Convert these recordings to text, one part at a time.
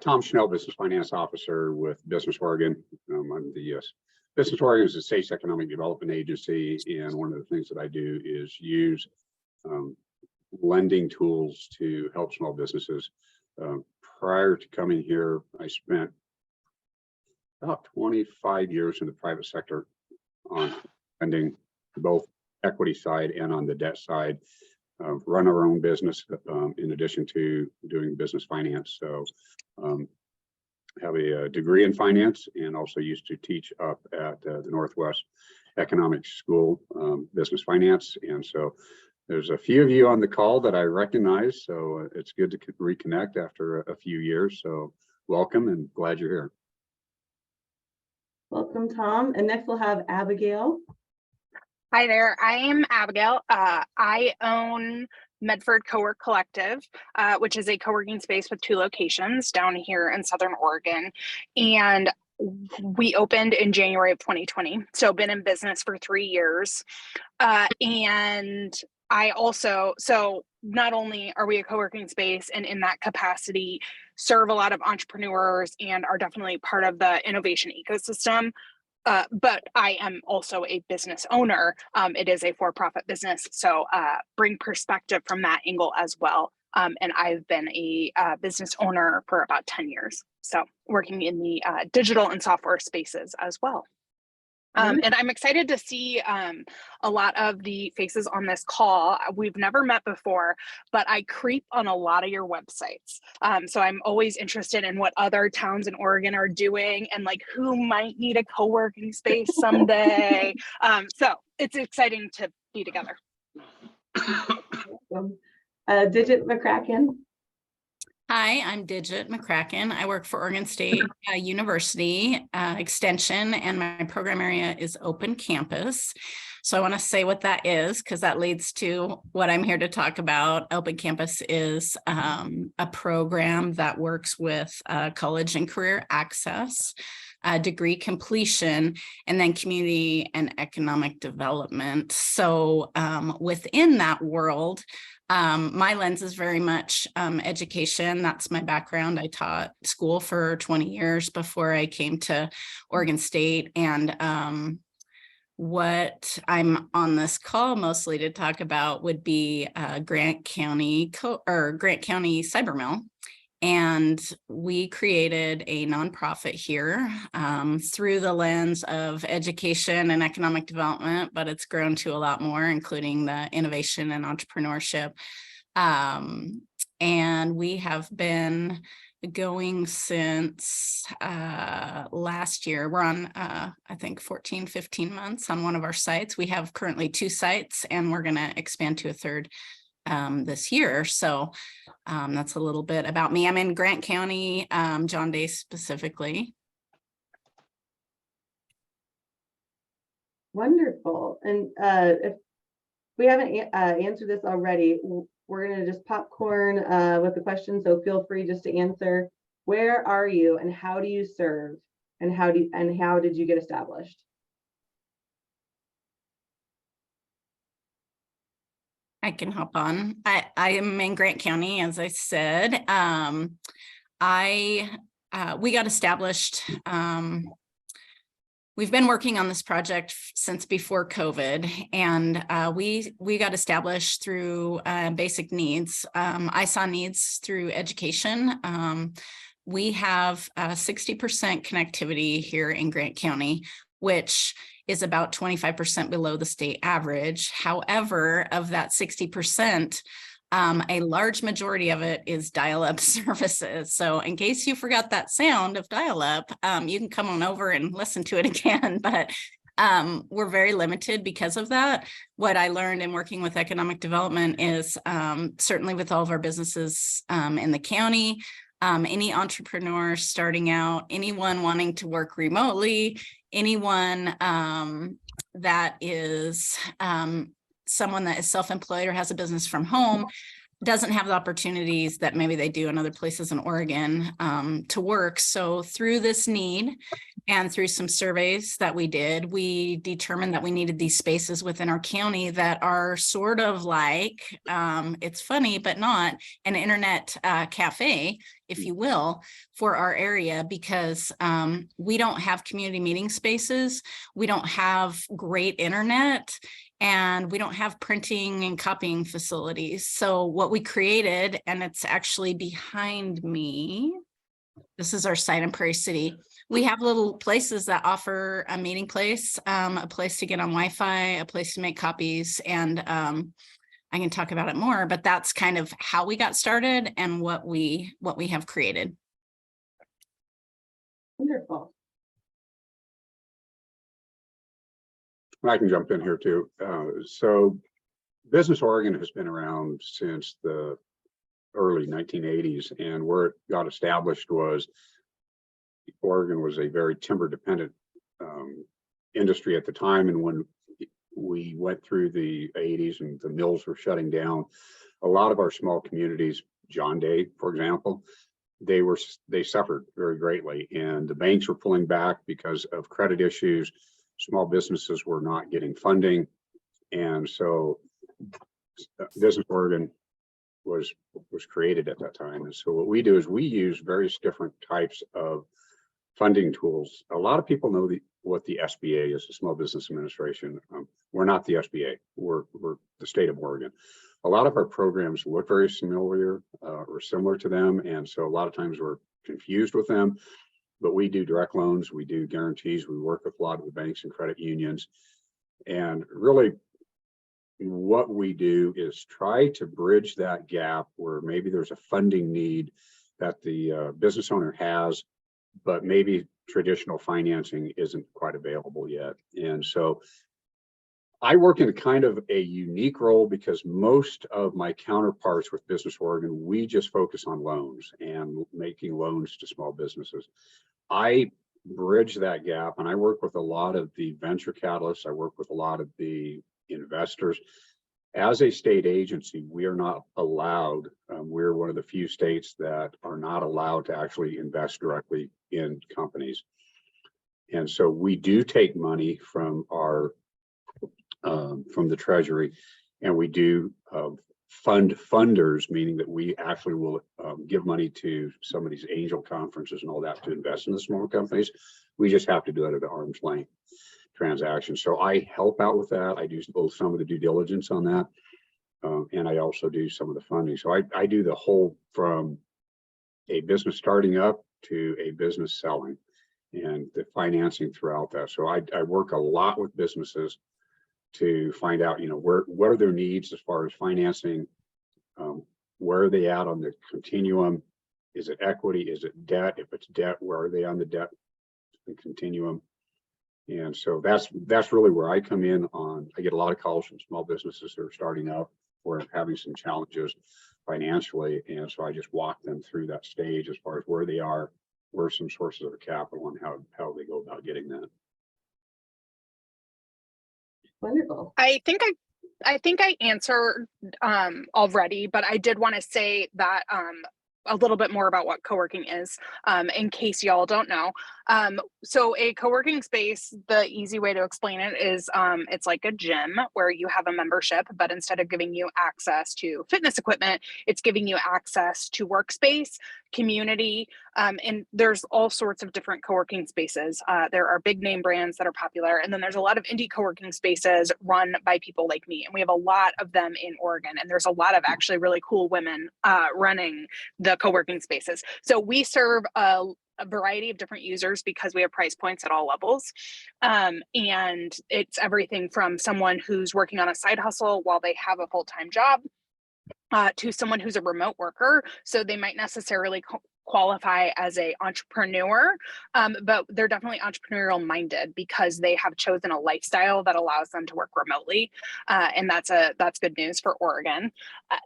Tom Schnell, Business Finance Officer with Business Oregon. I'm the Business Oregon is the state's economic development agency, and one of the things that I do is use lending tools to help small businesses. Prior to coming here, I spent about 25 years in the private sector on lending, both equity side and on the debt side. Run our own business in addition to doing business finance. So have a degree in finance, and also used to teach up at the Northwest Economic School, business finance. And so there's a few of you on the call that I recognize, so it's good to reconnect after a few years. So welcome, and glad you're here. Welcome, Tom. And next we'll have Abigail. Hi there, I am Abigail. I own Medford Co-work Collective, which is a co-working space with 2 locations down here in Southern Oregon. And we opened in January of 2020. So been in business for 3 years. And I also, so not only are we a co-working space and in that capacity serve a lot of entrepreneurs and are definitely part of the innovation ecosystem, but I am also a business owner. It is a for-profit business, so bring perspective from that angle as well. And I've been a business owner for about 10 years, so working in the digital and software spaces as well. And I'm excited to see a lot of the faces on this call. We've never met before, but I creep on a lot of your websites. So I'm always interested in what other towns in Oregon are doing and like who might need a co-working space someday. So it's exciting to be together. Digit McCracken. Hi, I'm Digit McCracken. I work for Oregon State University Extension, and my program area is Open Campus. So I want to say what that is, because that leads to what I'm here to talk about. Open Campus is a program that works with college and career access, degree completion, and then community and economic development. So within that world, my lens is very much education. That's my background. I taught school for 20 years before I came to Oregon State. And what I'm on this call mostly to talk about would be Grant County Cyber Mill. And we created a nonprofit here through the lens of education and economic development, but it's grown to a lot more, including the innovation and entrepreneurship. And we have been going since last year. We're on, I think, 14, 15 months on one of our sites. We have currently 2 sites, and we're going to expand to a 3rd this year. So that's a little bit about me. I'm in Grant County, John Day specifically. Wonderful. And if we haven't answered this already, we're going to just popcorn with the question. So feel free just to answer. Where are you, and how do you serve, and how did you get established? I can hop on. I am in Grant County, as I said. We got established. We've been working on this project since before COVID, and we got established through basic needs. I saw needs through education. We have 60% connectivity here in Grant County, which is about 25% below the state average. However, of that 60%, a large majority of it is dial-up services. So in case you forgot that sound of dial-up, you can come on over and listen to it again. But we're very limited because of that. What I learned in working with economic development is certainly with all of our businesses in the county, any entrepreneur starting out, anyone wanting to work remotely, anyone that is someone that is self-employed or has a business from home, doesn't have the opportunities that maybe they do in other places in Oregon to work. So through this need and through some surveys that we did, we determined that we needed these spaces within our county that are sort of like, it's funny, but not an internet cafe, if you will, for our area, because we don't have community meeting spaces. We don't have great internet, and we don't have printing and copying facilities. So what we created, and it's actually behind me, this is our site in Prairie City. We have little places that offer a meeting place, a place to get on Wi-Fi, a place to make copies, and I can talk about it more, but that's kind of how we got started and what we have created. Wonderful. I can jump in here too. So Business Oregon has been around since the early 1980s, and where it got established was Oregon was a very timber dependent industry at the time. And when we went through the 80s and the mills were shutting down, a lot of our small communities, John Day, for example, they suffered very greatly, and the banks were pulling back because of credit issues. Small businesses were not getting funding, and so Business Oregon was created at that time. And so what we do is we use various different types of funding tools. A lot of people know what the SBA is, the Small Business Administration. We're not the SBA. We're the state of Oregon. A lot of our programs look very familiar or similar to them, and so a lot of times we're confused with them. But we do direct loans, we do guarantees, we work with a lot of the banks and credit unions. And really what we do is try to bridge that gap where maybe there's a funding need that the business owner has, but maybe traditional financing isn't quite available yet. And so I work in a kind of a unique role because most of my counterparts with Business Oregon, we just focus on loans and making loans to small businesses. I bridge that gap, and I work with a lot of the venture capitalists. I work with a lot of the investors. As a state agency, we are not allowed, we're one of the few states that are not allowed to actually invest directly in companies. And so we do take money from our from the Treasury, and we do fund funders, meaning that we actually will give money to some of these angel conferences and all that to invest in the small companies. We just have to do it at an arm's length transaction. So I help out with that. I do both some of the due diligence on that, and I also do some of the funding. So I do the whole from a business starting up to a business selling and the financing throughout that. So I work a lot with businesses to find out, what are their needs as far as financing, where are they at on the continuum? Is it equity? Is it debt? If it's debt, where are they on the debt continuum? And so that's really where I come in on. I get a lot of calls from small businesses that are starting out or having some challenges financially, and so I just walk them through that stage as far as where they are, where some sources of capital, and how they go about getting that. Wonderful. I think I answered already, but I did want to say that a little bit more about what co-working is, in case y'all don't know. So a co-working space, the easy way to explain it is it's like a gym where you have a membership, but instead of giving you access to fitness equipment, it's giving you access to workspace, community, and there's all sorts of different co-working spaces. There are big name brands that are popular, and then there's a lot of indie co-working spaces run by people like me, and we have a lot of them in Oregon, and there's a lot of actually really cool women running the co-working spaces. So we serve a variety of different users because we have price points at all levels. And it's everything from someone who's working on a side hustle while they have a full-time job to someone who's a remote worker. So they might necessarily qualify as a entrepreneur, but they're definitely entrepreneurial minded because they have chosen a lifestyle that allows them to work remotely. And that's good news for Oregon.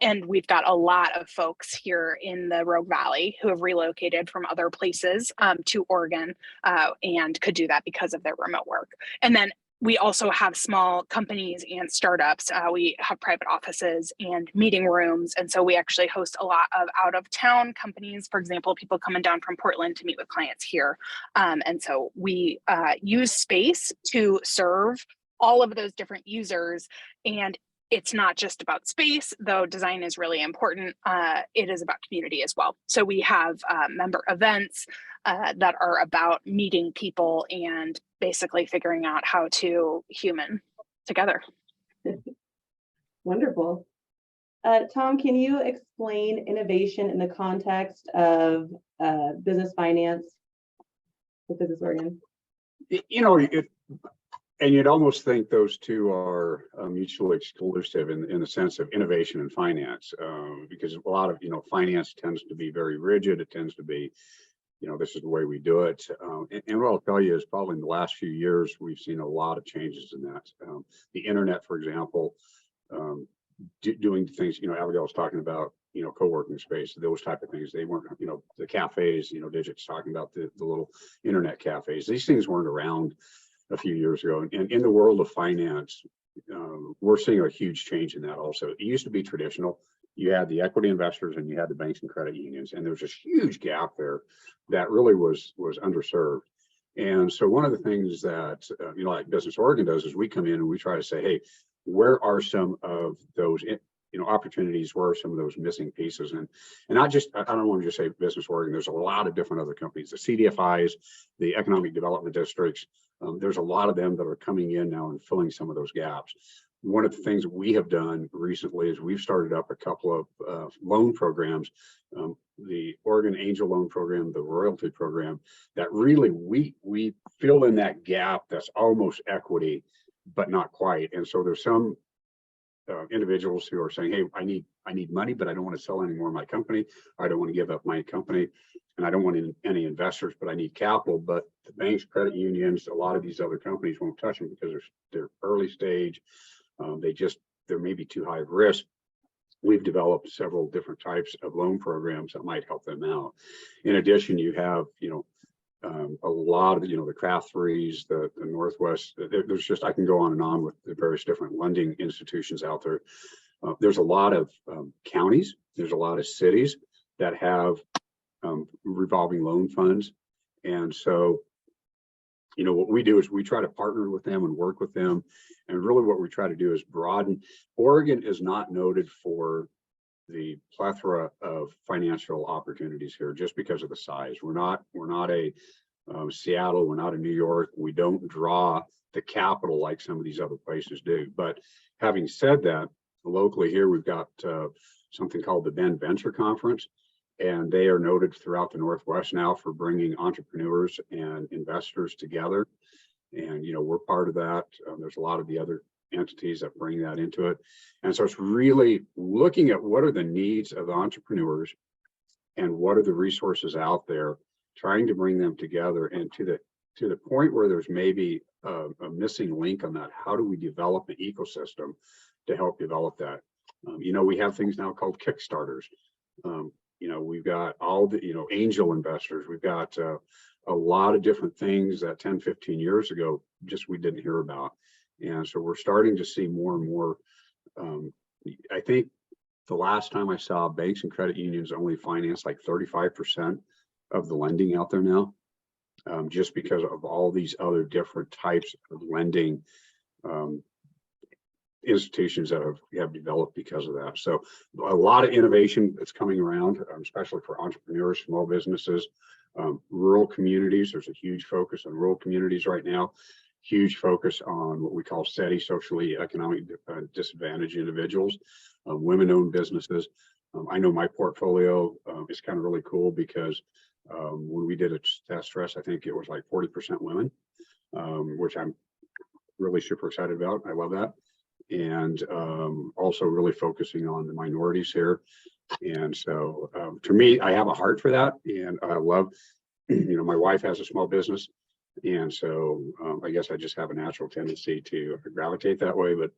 And we've got a lot of folks here in the Rogue Valley who have relocated from other places to Oregon and could do that because of their remote work. And then we also have small companies and startups. We have private offices and meeting rooms. And so we actually host a lot of out of town companies. For example, people coming down from Portland to meet with clients here. And so we use space to serve all of those different users. And it's not just about space, though design is really important. It is about community as well. So we have member events that are about meeting people and basically figuring out how to human together. Wonderful. Tom, can you explain innovation in the context of business finance with Business Oregon? You know, and you'd almost think those two are mutually exclusive in the sense of innovation and finance, because a lot of, finance tends to be very rigid. It tends to be, this is the way we do it. And what I'll tell you is probably in the last few years, we've seen a lot of changes in that. The internet, for example, doing things, Abigail was talking about, co-working space, those type of things. They weren't, the cafes, Digit's talking about the little internet cafes. These things weren't around a few years ago. And in the world of finance, we're seeing a huge change in that also. It used to be traditional. You had the equity investors and you had the banks and credit unions, and there was this huge gap there that really was underserved. And so one of the things that, like Business Oregon does is we come in and we try to say, hey, where are some of those opportunities, where are some of those missing pieces? And not just, I don't want to just say Business Oregon, there's a lot of different other companies, the CDFIs, the economic development districts. There's a lot of them that are coming in now and filling some of those gaps. One of the things that we have done recently is we've started up a couple of loan programs, the Oregon Angel Loan Program, the Royalty Program, that really we fill in that gap that's almost equity, but not quite. And so there's some individuals who are saying, hey, I need money, but I don't want to sell any more of my company. I don't want to give up my company, and I don't want any investors, but I need capital. But the banks, credit unions, a lot of these other companies won't touch them because they're early stage. They're maybe too high of risk. We've developed several different types of loan programs that might help them out. In addition, you have, a lot of, the Craft Threes, the Northwest, there's just, I can go on and on with the various different lending institutions out there. There's a lot of counties, there's a lot of cities that have revolving loan funds. And so, what we do is we try to partner with them and work with them. And really what we try to do is broaden. Oregon is not noted for the plethora of financial opportunities here just because of the size. We're not a Seattle, we're not a New York. We don't draw the capital like some of these other places do. But having said that, locally here, we've got something called the Bend Venture Conference, and they are noted throughout the Northwest now for bringing entrepreneurs and investors together. And, we're part of that. There's a lot of the other entities that bring that into it. And so it's really looking at what are the needs of the entrepreneurs and what are the resources out there, trying to bring them together, and to the point where there's maybe a missing link on that. How do we develop an ecosystem to help develop that? We have things now called Kickstarters. We've got all the, angel investors. We've got a lot of different things that 10, 15 years ago, just we didn't hear about. And so we're starting to see more and more. I think the last time I saw, banks and credit unions only finance like 35% of the lending out there now, just because of all these other different types of lending institutions that have developed because of that. So a lot of innovation that's coming around, especially for entrepreneurs, small businesses, rural communities. There's a huge focus on rural communities right now. Huge focus on what we call SETI, socially economic disadvantaged individuals, women-owned businesses. I know my portfolio is kind of really cool because when we did a test stress, I think it was like 40% women, which I'm really super excited about. I love that. And also really focusing on the minorities here. And so to me, I have a heart for that. And I love, my wife has a small business. And so I guess I just have a natural tendency to gravitate that way, but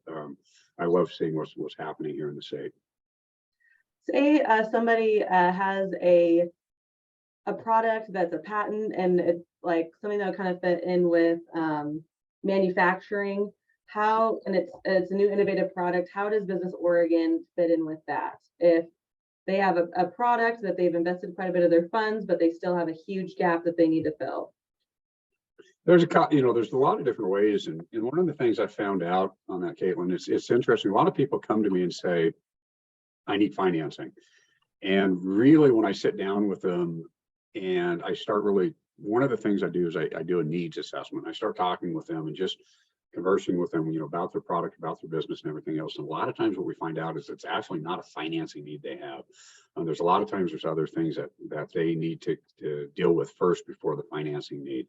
I love seeing what's happening here in the state. Say somebody has a product that's a patent, and it's like something that would kind of fit in with manufacturing. How, and it's a new innovative product. How does Business Oregon fit in with that? If they have a product that they've invested quite a bit of their funds, but they still have a huge gap that they need to fill. There's there's a lot of different ways. And one of the things I found out on that, Caitlin, it's interesting. A lot of people come to me and say, I need financing. And really, when I sit down with them and I start really, one of the things I do is I do a needs assessment. I start talking with them and just conversing with them, about their product, about their business and everything else. And a lot of times what we find out is it's actually not a financing need they have. There's a lot of times there's other things that they need to deal with first before the financing need.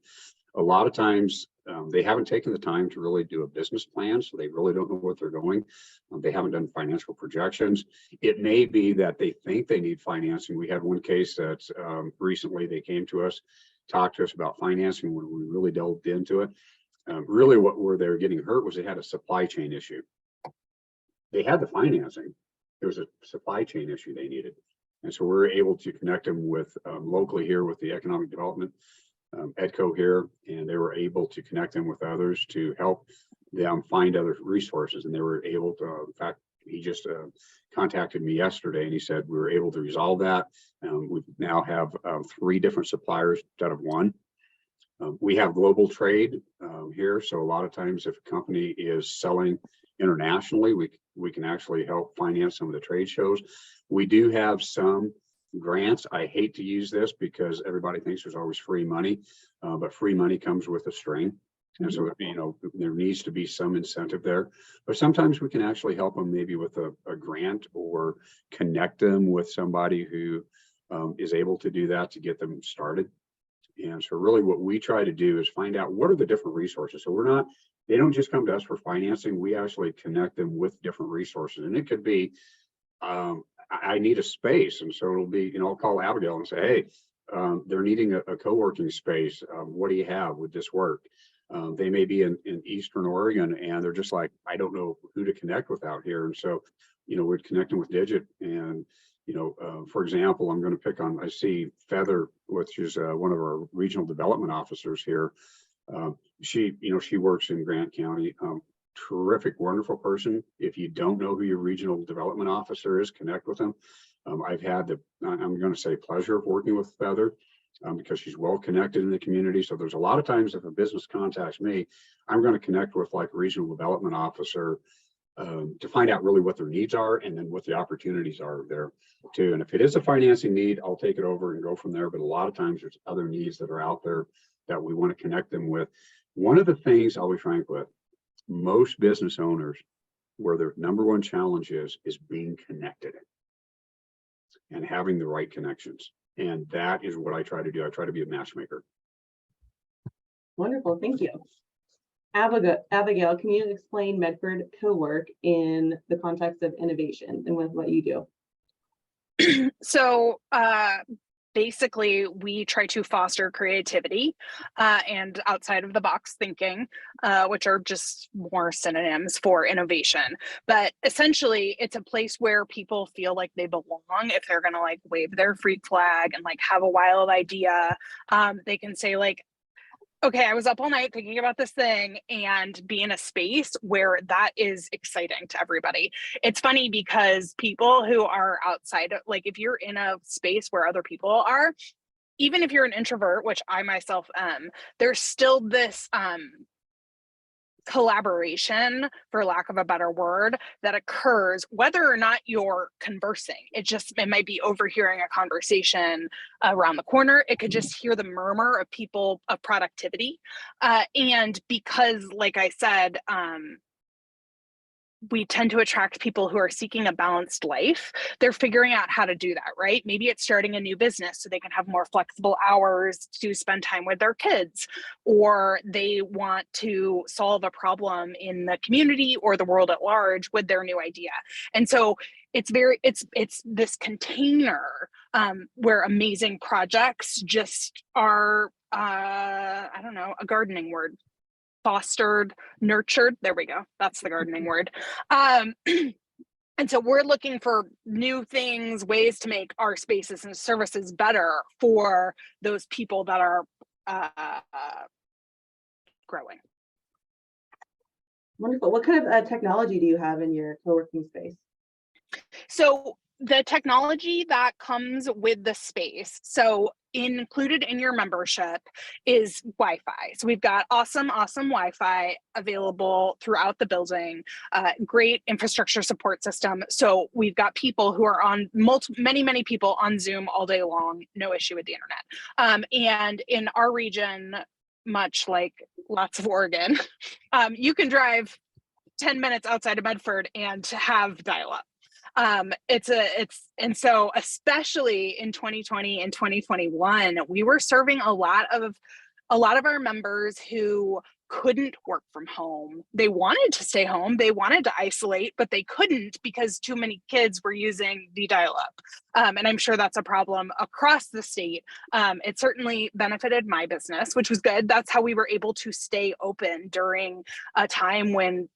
A lot of times they haven't taken the time to really do a business plan, so they really don't know what they're doing. They haven't done financial projections. It may be that they think they need financing. We had one case that recently they came to us, talked to us about financing. When we really delved into it, really where they were getting hurt was they had a supply chain issue. They had the financing. There was a supply chain issue they needed. And so we were able to connect them with locally here with the economic development EDCO here, and they were able to connect them with others to help them find other resources. And they were able to, in fact, he just contacted me yesterday and he said we were able to resolve that. We now have 3 different suppliers instead of 1. We have global trade here. So a lot of times if a company is selling internationally, we can actually help finance some of the trade shows. We do have some grants. I hate to use this because everybody thinks there's always free money, but free money comes with a string. And so, there needs to be some incentive there, but sometimes we can actually help them maybe with a grant or connect them with somebody who is able to do that to get them started. And so really what we try to do is find out what are the different resources. So they don't just come to us for financing. We actually connect them with different resources. And it could be, I need a space. And so it'll be, I'll call Abigail and say, hey, they're needing a co-working space. What do you have? Would this work? They may be in Eastern Oregon and they're just like, I don't know who to connect with out here. And so, we're connecting with Digit and, for example, I'm going to pick on, I see Feather, which is one of our regional development officers here. She works in Grant County. Terrific, wonderful person. If you don't know who your regional development officer is, connect with them. I've had I'm going to say pleasure of working with Feather because she's well connected in the community. So there's a lot of times if a business contacts me, I'm going to connect with like a regional development officer to find out really what their needs are and then what the opportunities are there too. And if it is a financing need, I'll take it over and go from there. But a lot of times there's other needs that are out there that we want to connect them with. One of the things I'll be frank with, most business owners, where their number one challenge is being connected and having the right connections. And that is what I try to do. I try to be a matchmaker. Wonderful, thank you. Abigail, can you explain Medford Co-work in the context of innovation and with what you do? So basically, we try to foster creativity and outside of the box thinking, which are just more synonyms for innovation. But essentially, it's a place where people feel like they belong. If they're going to like wave their freak flag and like have a wild idea, they can say like, okay, I was up all night thinking about this thing, and be in a space where that is exciting to everybody. It's funny because people who are outside, like if you're in a space where other people are, even if you're an introvert, which I myself am, there's still this collaboration, for lack of a better word, that occurs whether or not you're conversing. It might be overhearing a conversation around the corner. It could just hear the murmur of people of productivity. And because, like I said, we tend to attract people who are seeking a balanced life. They're figuring out how to do that, right? Maybe it's starting a new business so they can have more flexible hours to spend time with their kids, or they want to solve a problem in the community or the world at large with their new idea. And so it's this container where amazing projects just are, I don't know, a gardening word. Fostered, nurtured. There we go. That's the gardening word. And so we're looking for new things, ways to make our spaces and services better for those people that are growing. Wonderful. What kind of technology do you have in your co-working space? So the technology that comes with the space, so included in your membership is Wi-Fi. So we've got awesome Wi-Fi available throughout the building, great infrastructure support system. So we've got people who are on many people on Zoom all day long, no issue with the internet. And in our region, much like lots of Oregon, you can drive 10 minutes outside of Medford and have dial-up. And so especially in 2020 and 2021, we were serving a lot of our members who couldn't work from home. They wanted to stay home, they wanted to isolate, but they couldn't because too many kids were using the dial-up. And I'm sure that's a problem across the state. It certainly benefited my business, which was good. That's how we were able to stay open during a time when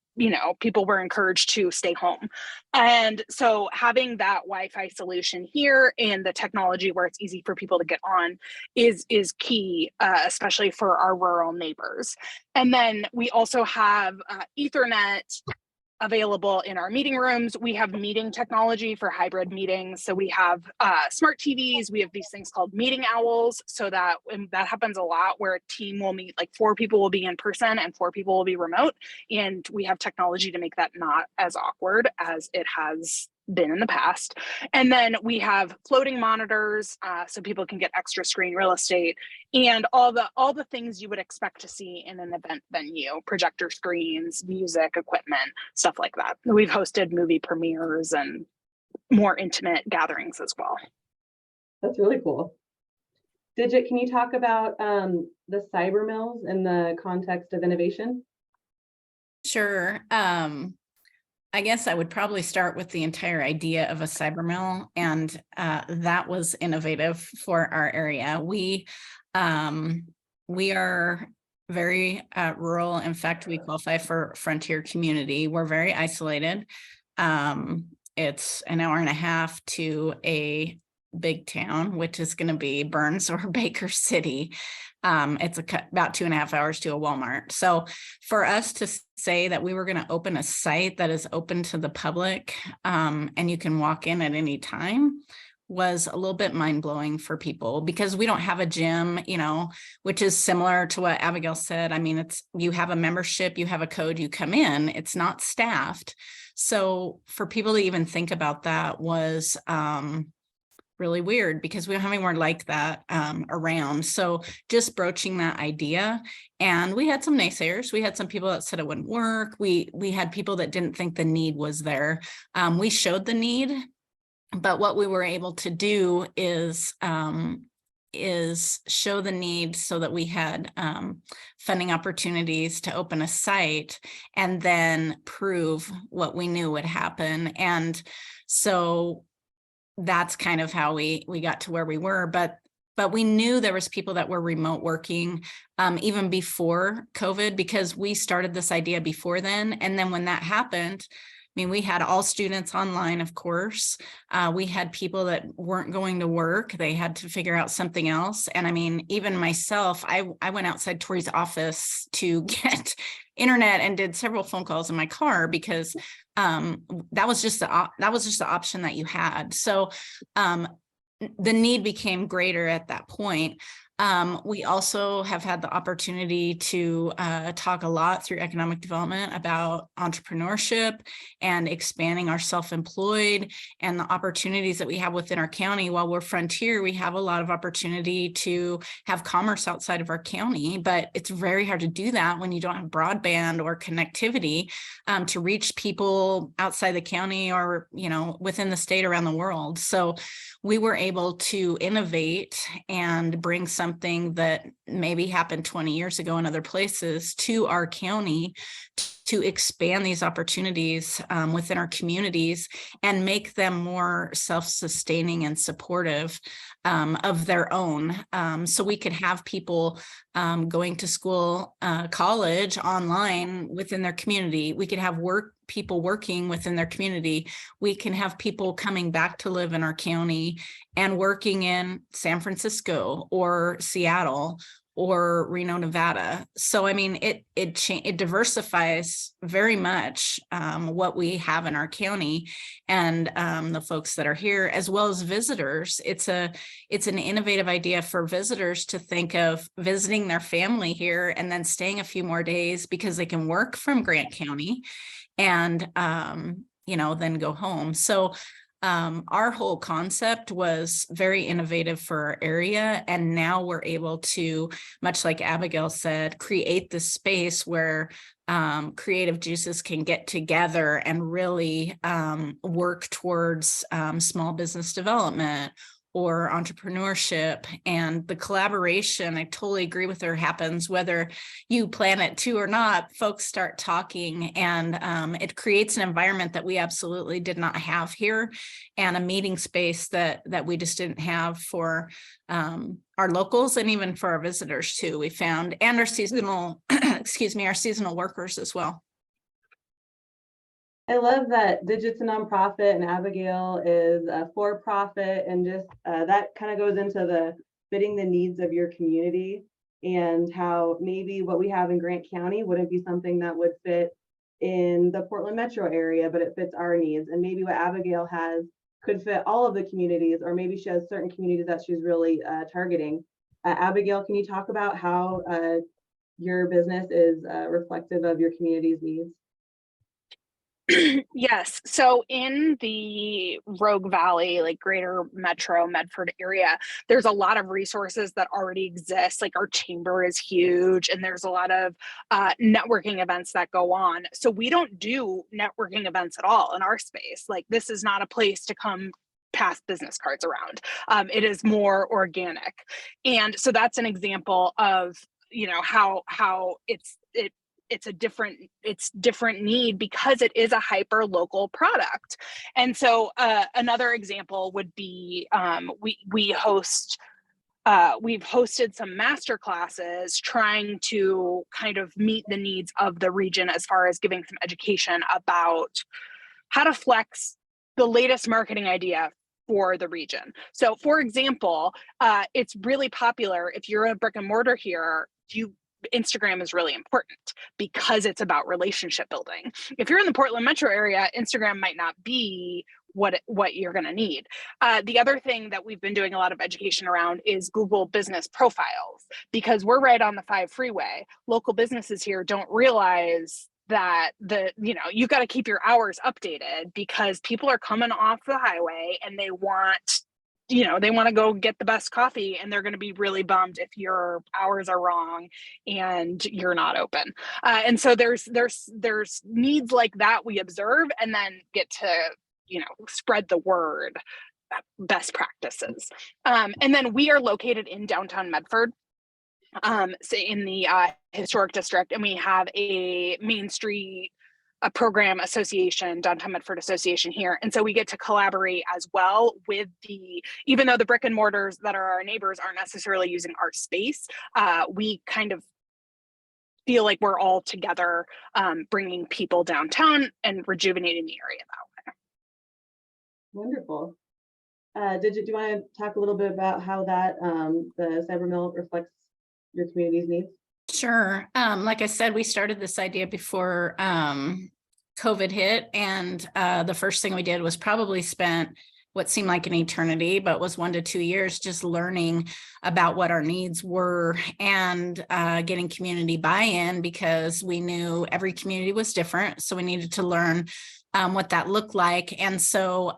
people were encouraged to stay home. And so having that Wi-Fi solution here and the technology where it's easy for people to get on is key, especially for our rural neighbors. And then we also have Ethernet available in our meeting rooms. We have meeting technology for hybrid meetings. So we have smart TVs. We have these things called meeting owls. So that happens a lot where a team will meet, like 4 people will be in person and 4 people will be remote. And we have technology to make that not as awkward as it has been in the past. And then we have floating monitors, so people can get extra screen real estate, and all the things you would expect to see in an event venue: projector screens, music equipment, stuff like that. We've hosted movie premieres and more intimate gatherings as well. That's really cool. Digit, can you talk about the cyber mills in the context of innovation? Sure. I guess I would probably start with the entire idea of a cyber mill, and that was innovative for our area. We are very rural. In fact, we qualify for frontier community. We're very isolated. It's an hour and a half to a big town, which is going to be Burns or Baker City. It's about 2.5 hours to a Walmart. So for us to say that we were going to open a site that is open to the public, and you can walk in at any time, was a little bit mind-blowing for people, because we don't have a gym, which is similar to what Abigail said. I mean, you have a membership, you have a code, you come in, it's not staffed. So for people to even think about that was really weird, because we don't have anywhere like that around. So just broaching that idea, and we had some naysayers. We had some people that said it wouldn't work. We had people that didn't think the need was there. We showed the need, but what we were able to do is show the need so that we had funding opportunities to open a site, and then prove what we knew would happen. And so that's kind of how we got to where we were. But we knew there was people that were remote working even before COVID, because we started this idea before then. And then when that happened, I mean, we had all students online, of course. We had people that weren't going to work. They had to figure out something else. And I mean, even myself, I went outside Tori's office to get internet and did several phone calls in my car, because that was just the option that you had. So the need became greater at that point. We also have had the opportunity to talk a lot through economic development about entrepreneurship and expanding our self-employed and the opportunities that we have within our county. While we're frontier, we have a lot of opportunity to have commerce outside of our county, but it's very hard to do that when you don't have broadband or connectivity to reach people outside the county or, within the state, around the world. So we were able to innovate and bring something that maybe happened 20 years ago in other places to our county to expand these opportunities within our communities and make them more self-sustaining and supportive of their own. So we could have people going to school, college online within their community. We could have people working within their community. We can have people coming back to live in our county and working in San Francisco or Seattle or Reno, Nevada. So, I mean, it diversifies very much what we have in our county and the folks that are here, as well as visitors. It's an innovative idea for visitors to think of visiting their family here and then staying a few more days because they can work from Grant County and, then go home. So our whole concept was very innovative for our area. And now we're able to, much like Abigail said, create this space where creative juices can get together and really work towards small business development or entrepreneurship. And the collaboration, I totally agree with her, happens whether you plan it to or not. Folks start talking, and it creates an environment that we absolutely did not have here, and a meeting space that we just didn't have for our locals and even for our visitors too, we found, and our seasonal, our seasonal workers as well. I love that Digit's a nonprofit and Abigail is a for-profit, and just that kind of goes into the fitting the needs of your community, and how maybe what we have in Grant County wouldn't be something that would fit in the Portland metro area, but it fits our needs. And maybe what Abigail has could fit all of the communities, or maybe she has certain communities that she's really targeting. Abigail, can you talk about how your business is reflective of your community's needs? Yes. So in the Rogue Valley, like greater metro Medford area, there's a lot of resources that already exist. Like our chamber is huge, and there's a lot of networking events that go on. So we don't do networking events at all in our space. Like, this is not a place to come pass business cards around. It is more organic. And so that's an example of, how it's different need, because it is a hyper local product. And so another example would be we've hosted some master classes trying to kind of meet the needs of the region, as far as giving some education about how to flex the latest marketing idea for the region. So for example, it's really popular if you're a brick and mortar here, Instagram is really important because it's about relationship building. If you're in the Portland metro area, Instagram might not be what you're going to need. The other thing that we've been doing a lot of education around is Google business profiles, because we're right on the 5 freeway. Local businesses here don't realize that you've got to keep your hours updated, because people are coming off the highway and they want to go get the best coffee, and they're going to be really bummed if your hours are wrong and you're not open. And so there's needs like that we observe, and then get to, spread the word, best practices. And then we are located in downtown Medford, so in the historic district, and we have a Main Street program association, Downtown Medford Association here. And so we get to collaborate as well with even though the brick and mortars that are our neighbors aren't necessarily using our space, we kind of feel like we're all together, bringing people downtown and rejuvenating the area that way. Wonderful. Digit, do you want to talk a little bit about how that the cyber mill reflects your community's needs? Sure. Like I said, we started this idea before COVID hit, and the first thing we did was probably spent what seemed like an eternity, but was 1 to 2 years, just learning about what our needs were and getting community buy-in, because we knew every community was different. So we needed to learn what that looked like. And so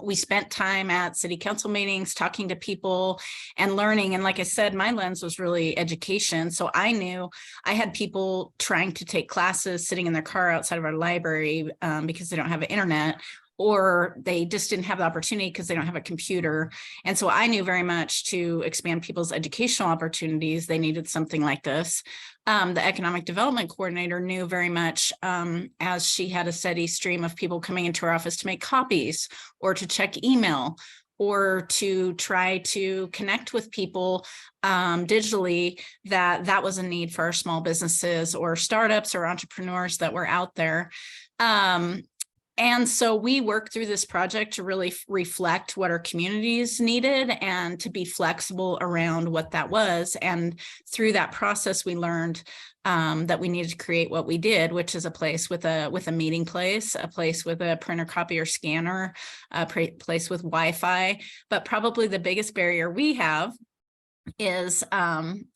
we spent time at city council meetings, talking to people and learning. And like I said, my lens was really education. So I knew I had people trying to take classes sitting in their car outside of our library because they don't have internet, or they just didn't have the opportunity because they don't have a computer. And so I knew very much to expand people's educational opportunities, they needed something like this. The economic development coordinator knew very much, as she had a steady stream of people coming into her office to make copies or to check email or to try to connect with people digitally, that was a need for our small businesses or startups or entrepreneurs that were out there. And so we worked through this project to really reflect what our communities needed and to be flexible around what that was. And through that process, we learned that we needed to create what we did, which is a place with a meeting place, a place with a printer, copier, scanner, a place with Wi-Fi. But probably the biggest barrier we have is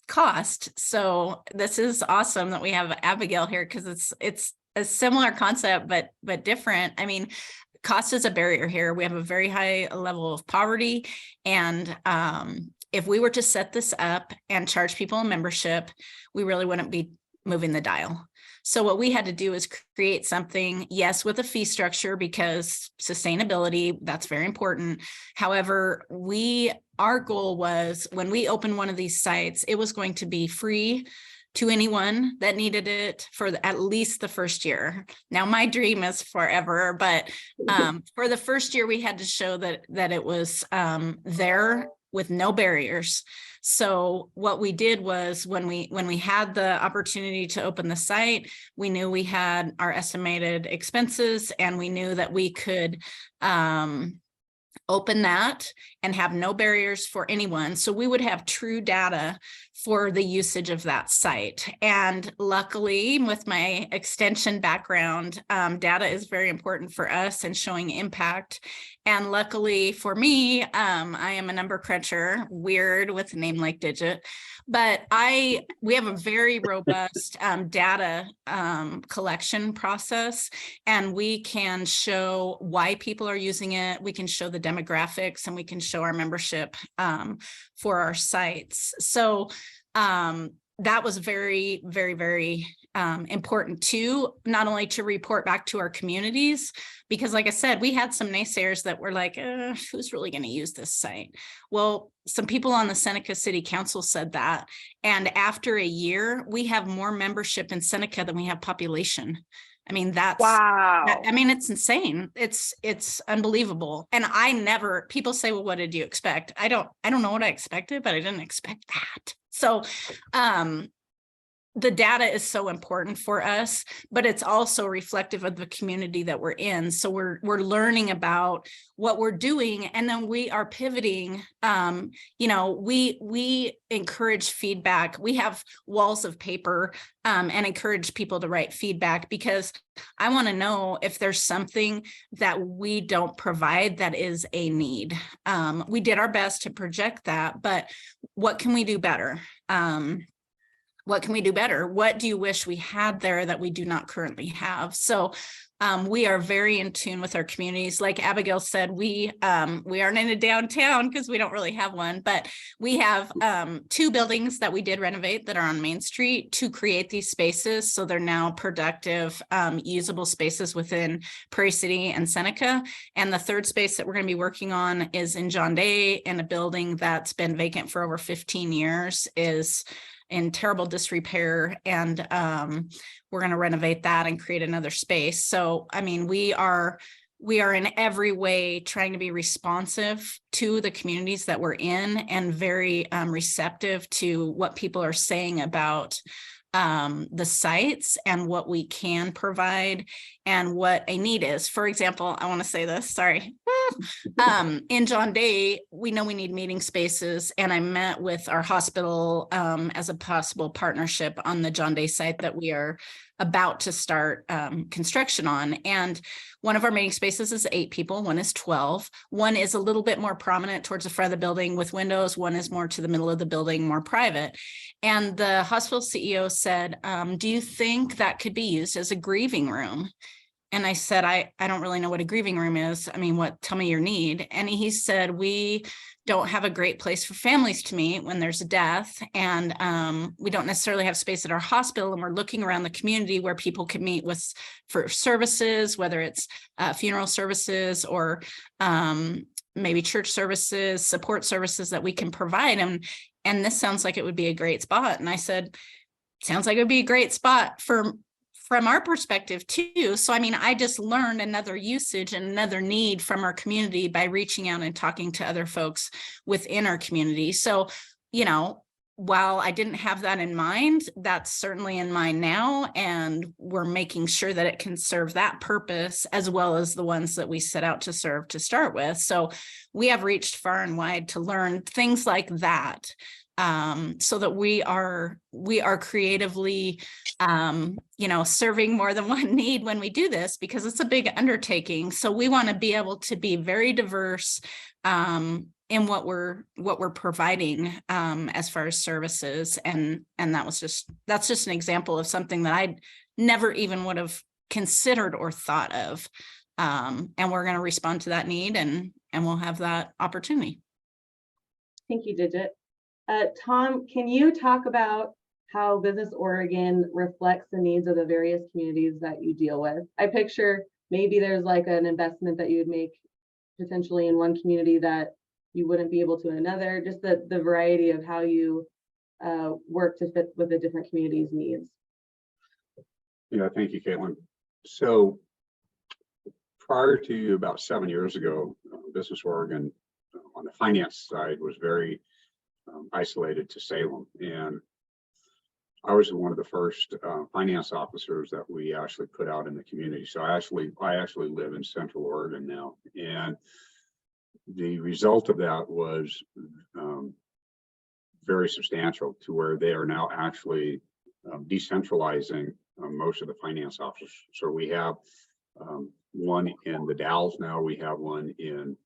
cost. So this is awesome that we have Abigail here, because it's a similar concept, but different. I mean, cost is a barrier here. We have a very high level of poverty. And if we were to set this up and charge people a membership, we really wouldn't be moving the dial. So what we had to do is create something, yes, with a fee structure, because sustainability, that's very important. However, our goal was, when we opened one of these sites, it was going to be free to anyone that needed it for at least the first year. Now, my dream is forever, but for the first year, we had to show that it was there with no barriers. So what we did was, when we had the opportunity to open the site, we knew we had our estimated expenses, and we knew that we could open that and have no barriers for anyone. So we would have true data for the usage of that site. And luckily, with my extension background, data is very important for us and showing impact. And luckily for me, I am a number cruncher, weird with a name like Digit, but we have a very robust data collection process, and we can show why people are using it. We can show the demographics, and we can show our membership for our sites. So that was very, very, very important too, not only to report back to our communities, because like I said, we had some naysayers that were like, who's really going to use this site? Well, some people on the Seneca City Council said that. And after a year, we have more membership in Seneca than we have population. I mean, Wow. I mean, it's insane. It's unbelievable. And people say, well, what did you expect? I don't know what I expected, but I didn't expect that. So, the data is so important for us, but it's also reflective of the community that we're in. So we're learning about what we're doing, and then we are pivoting. We encourage feedback. We have walls of paper and encourage people to write feedback, because I want to know if there's something that we don't provide that is a need. We did our best to project that, but what can we do better? What can we do better? What do you wish we had there that we do not currently have? So we are very in tune with our communities. Like Abigail said, we aren't in a downtown because we don't really have one, but we have 2 buildings that we did renovate that are on Main Street to create these spaces. So they're now productive, usable spaces within Prairie City and Seneca. And the 3rd space that we're going to be working on is in John Day, in a building that's been vacant for over 15 years, is in terrible disrepair, and we're going to renovate that and create another space. So, I mean, we are in every way trying to be responsive to the communities that we're in, and very receptive to what people are saying about the sites and what we can provide and what a need is. For example, I want to say this, sorry. In John Day, we know we need meeting spaces, and I met with our hospital as a possible partnership on the John Day site that we are about to start construction on. And one of our meeting spaces is 8 people, one is 12. One is a little bit more prominent towards the front of the building with windows. One is more to the middle of the building, more private. And the hospital CEO said, do you think that could be used as a grieving room? And I said, I don't really know what a grieving room is. I mean, tell me your need. And he said, we don't have a great place for families to meet when there's a death. And we don't necessarily have space at our hospital. And we're looking around the community where people can meet for services, whether it's funeral services or maybe church services, support services that we can provide. And this sounds like it would be a great spot. And I said, sounds like it would be a great spot from our perspective too. So, I mean, I just learned another usage and another need from our community by reaching out and talking to other folks within our community. So, while I didn't have that in mind, that's certainly in mind now, and we're making sure that it can serve that purpose as well as the ones that we set out to serve to start with. So we have reached far and wide to learn things like that, so that we are creatively, serving more than one need when we do this, because it's a big undertaking. So we want to be able to be very diverse in what we're providing as far as services, and that's just an example of something that I never even would have considered or thought of, and we're going to respond to that need, and we'll have that opportunity. Thank you, Digit. Tom, can you talk about how Business Oregon reflects the needs of the various communities that you deal with? I picture maybe there's like an investment that you would make potentially in one community that you wouldn't be able to in another, just the variety of how you work to fit with the different communities' needs. Yeah, thank you, Caitlin. So prior to about 7 years ago, Business Oregon on the finance side was very isolated to Salem, and I was one of the first finance officers that we actually put out in the community. So I actually live in Central Oregon now, and the result of that was very substantial, to where they are now actually decentralizing most of the finance offices. So we have one in the Dalles now. We have one in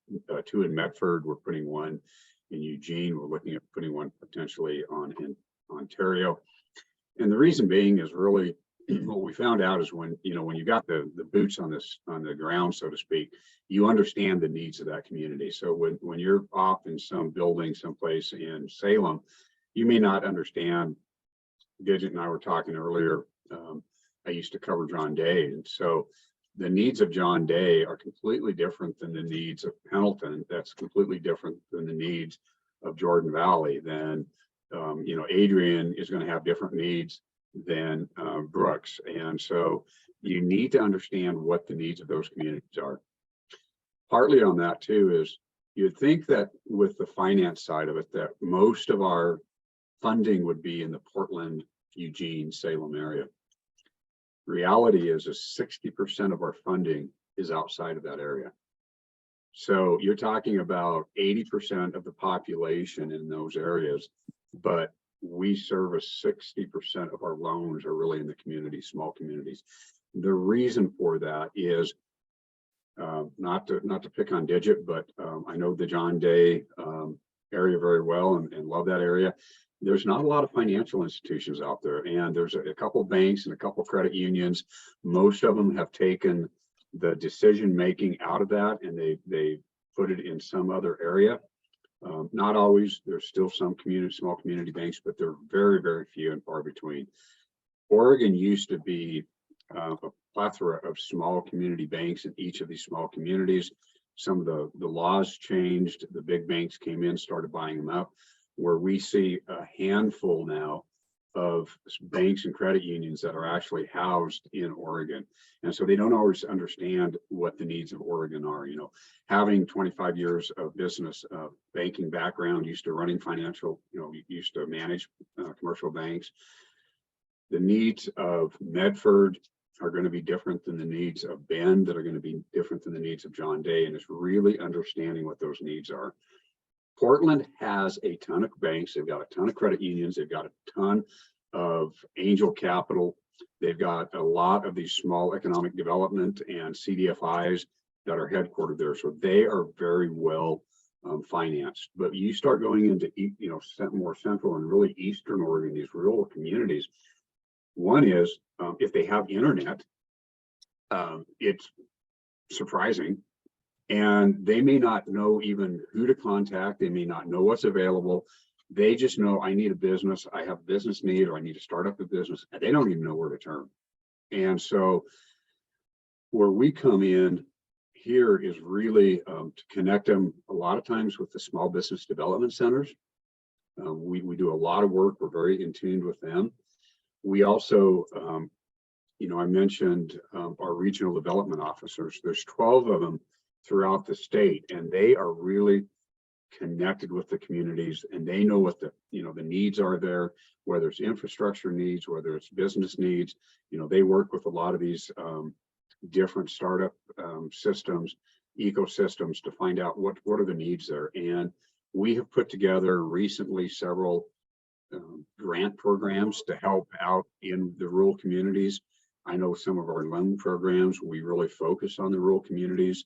two in Medford. We're putting one in Eugene. We're looking at putting one potentially in Ontario. And the reason being is really what we found out is when you got the boots on the ground, so to speak, you understand the needs of that community. So when you're off in some building someplace in Salem, you may not understand. Digit and I were talking earlier. I used to cover John Day, and so the needs of John Day are completely different than the needs of Pendleton. That's completely different than the needs of Jordan Valley. Then Adrian is going to have different needs than Brooks, and so you need to understand what the needs of those communities are. Partly on that too is you'd think that with the finance side of it, that most of our funding would be in the Portland, Eugene, Salem area. Reality is 60% of our funding is outside of that area. So you're talking about 80% of the population in those areas, but we service 60% of our loans are really in the community, small communities. The reason for that is not to pick on Digit, but I know the John Day area very well and love that area. There's not a lot of financial institutions out there, and there's a couple of banks and a couple of credit unions. Most of them have taken the decision making out of that, and they put it in some other area. Not always. There's still some small community banks, but they're very, very few and far between. Oregon used to be a plethora of small community banks in each of these small communities. Some of the laws changed. The big banks came in, started buying them up, where we see a handful now of banks and credit unions that are actually housed in Oregon. And so they don't always understand what the needs of Oregon are. Having 25 years of business banking background, used to running financial, used to manage commercial banks. The needs of Medford are going to be different than the needs of Bend, that are going to be different than the needs of John Day. And it's really understanding what those needs are. Portland has a ton of banks. They've got a ton of credit unions. They've got a ton of angel capital. They've got a lot of these small economic development and CDFIs that are headquartered there. So they are very well financed. But you start going into, more central and really eastern Oregon, these rural communities. One is if they have internet, it's surprising. And they may not know even who to contact. They may not know what's available. They just know, I need a business, I have a business need, or I need to start up a business. And they don't even know where to turn. And so where we come in here is really to connect them a lot of times with the small business development centers. We do a lot of work. We're very in tune with them. We also, I mentioned our regional development officers. There's 12 of them throughout the state, and they are really connected with the communities, and they know what the, the needs are there, whether it's infrastructure needs, whether it's business needs. They work with a lot of these different startup systems, ecosystems, to find out what are the needs there. And we have put together recently several grant programs to help out in the rural communities. I know some of our loan programs, we really focus on the rural communities.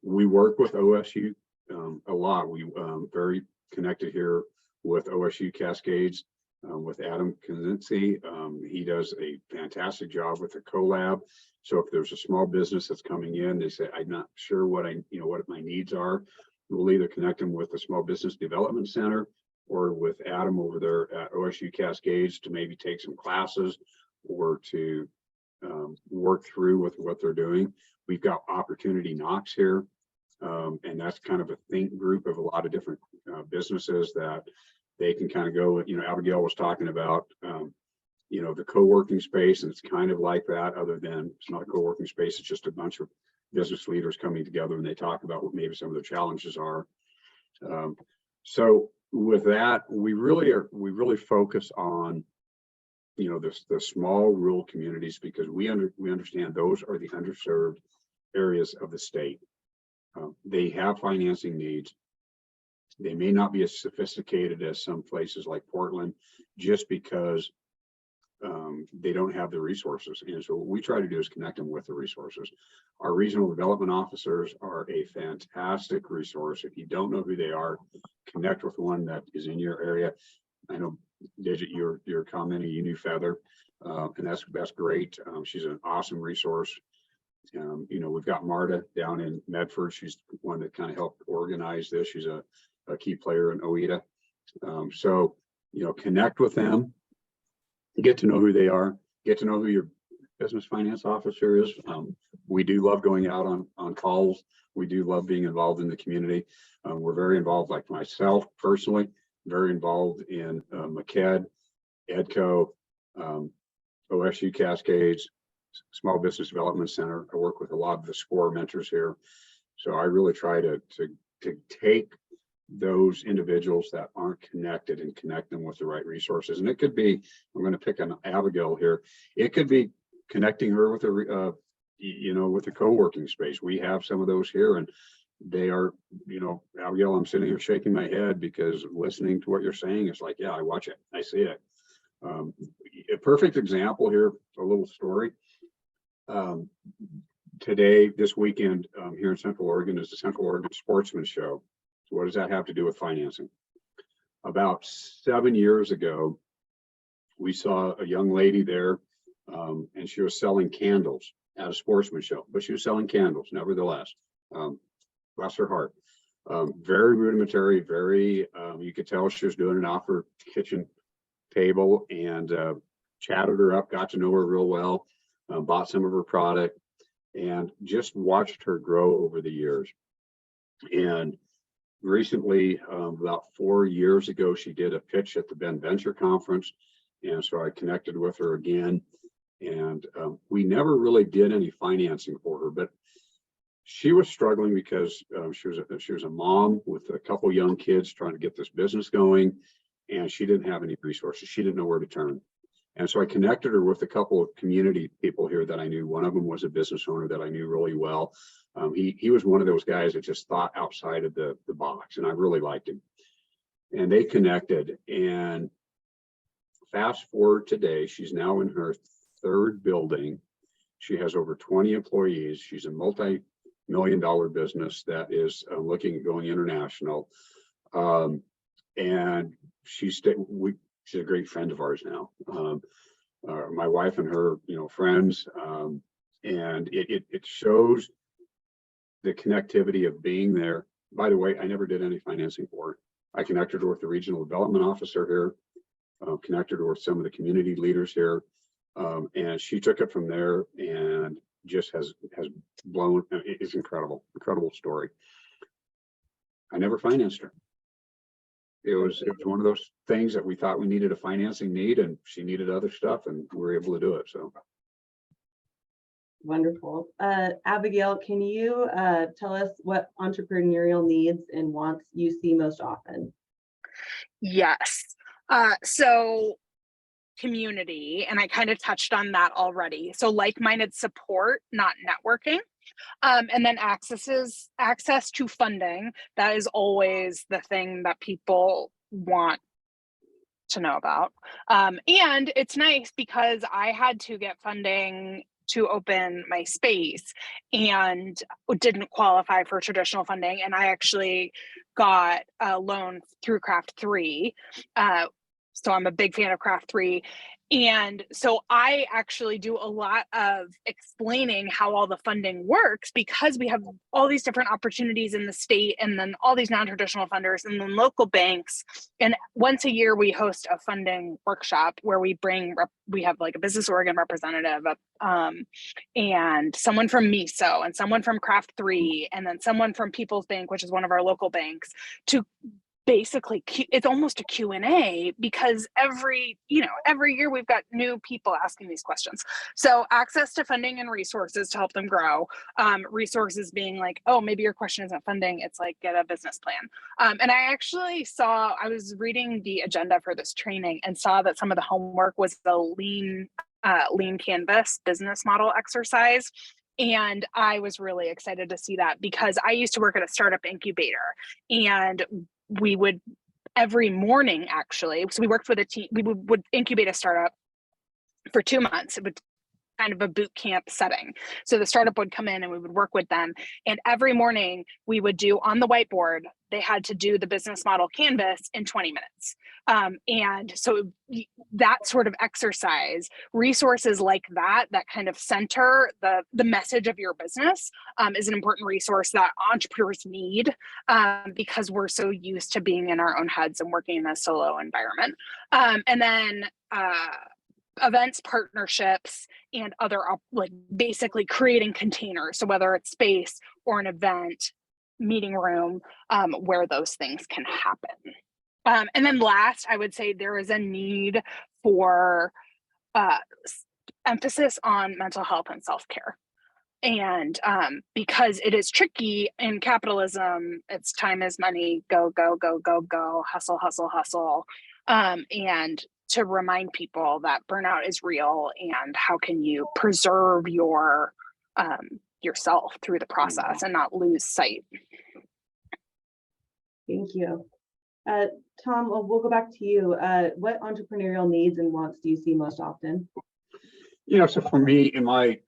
We work with OSU a lot. We very connected here with OSU Cascades, with Adam Kaczynski. He does a fantastic job with the collab. So if there's a small business that's coming in, they say, I'm not sure what what my needs are. We'll either connect them with the Small Business Development Center or with Adam over there at OSU Cascades to maybe take some classes or to work through with what they're doing. We've got Opportunity Knocks here, and that's kind of a think group of a lot of different businesses that they can kind of go. Abigail was talking about the co-working space, and it's kind of like that, other than it's not a co-working space, it's just a bunch of business leaders coming together and they talk about what maybe some of the challenges are. So with that, we really focus on the small rural communities, because we understand those are the underserved areas of the state. They have financing needs. They may not be as sophisticated as some places like Portland, just because they don't have the resources. And so what we try to do is connect them with the resources. Our regional development officers are a fantastic resource. If you don't know who they are, connect with one that is in your area. I know, Digit, you're commenting, you knew Feather, and that's great. She's an awesome resource. We've got Marta down in Medford. She's one that kind of helped organize this. She's a key player in OEDA. So connect with them, get to know who they are, get to know who your business finance officer is. We do love going out on calls. We do love being involved in the community. We're very involved, like myself personally, very involved in MCED, EDCO, OSU Cascades, Small Business Development Center. I work with a lot of the SCORE mentors here. So I really try to take those individuals that aren't connected and connect them with the right resources. And it could be, I'm going to pick on Abigail here. It could be connecting her with with the co-working space. We have some of those here, and they are, Abigail, I'm sitting here shaking my head because listening to what you're saying, it's like, yeah, I watch it, I see it. A perfect example here, a little story. This weekend here in Central Oregon is the Central Oregon Sportsman Show. So what does that have to do with financing? About 7 years ago, we saw a young lady there, and she was selling candles at a sportsman show, but she was selling candles nevertheless. Bless her heart. Very rudimentary, very, you could tell she was doing it off her kitchen table, and chatted her up, got to know her real well, bought some of her product, and just watched her grow over the years. And recently, about 4 years ago, she did a pitch at the Ben Venture Conference. And so I connected with her again, and we never really did any financing for her, but she was struggling because she was a mom with a couple young kids trying to get this business going, and she didn't have any resources. She didn't know where to turn. And so I connected her with a couple of community people here that I knew. One of them was a business owner that I knew really well. He was one of those guys that just thought outside of the box, and I really liked him. And they connected, and fast forward today, she's now in her third building. She has over 20 employees. She's a multi-million-dollar business that is looking at going international. And she's a great friend of ours now. My wife and her, friends, and it shows the connectivity of being there. By the way, I never did any financing for her. I connected her with the regional development officer here, connected her with some of the community leaders here, and she took it from there and just has blown. It's incredible story. I never financed her. It was one of those things that we thought we needed a financing need, and she needed other stuff, and we were able to do it. So Wonderful. Abigail, can you tell us what entrepreneurial needs and wants you see most often? Yes. So community, and I kind of touched on that already. So like-minded support, not networking. And then access to funding. That is always the thing that people want to know about. And it's nice because I had to get funding to open my space and didn't qualify for traditional funding. And I actually got a loan through Craft 3. So I'm a big fan of Craft 3. And so I actually do a lot of explaining how all the funding works because we have all these different opportunities in the state and then all these non-traditional funders and then local banks. And once a year we host a funding workshop where we have like a Business Oregon representative and someone from MISO and someone from Craft 3 and then someone from People's Bank, which is one of our local banks, to basically it's almost a Q&A because every year we've got new people asking these questions. So access to funding and resources to help them grow. Resources being like, oh, maybe your question isn't funding, it's like get a business plan. And I was reading the agenda for this training and saw that some of the homework was the lean canvas business model exercise. And I was really excited to see that because I used to work at a startup incubator and we would every morning actually, so we worked with a team, we would incubate a startup for 2 months. It would kind of a boot camp setting. So the startup would come in and we would work with them. And every morning we would do on the whiteboard, they had to do the business model canvas in 20 minutes. And so that sort of exercise, resources like that kind of center the message of your business is an important resource that entrepreneurs need because we're so used to being in our own heads and working in a solo environment. And then events, partnerships, and other like basically creating containers. So whether it's space or an event, meeting room, where those things can happen. And then last, I would say there is a need for emphasis on mental health and self-care. And because it is tricky in capitalism, it's time is money, go, go, go, go, go, hustle, hustle, hustle. And to remind people that burnout is real and how can you preserve yourself through the process and not lose sight. Thank you. Tom, we'll go back to you. What entrepreneurial needs and wants do you see most often? So for me, in my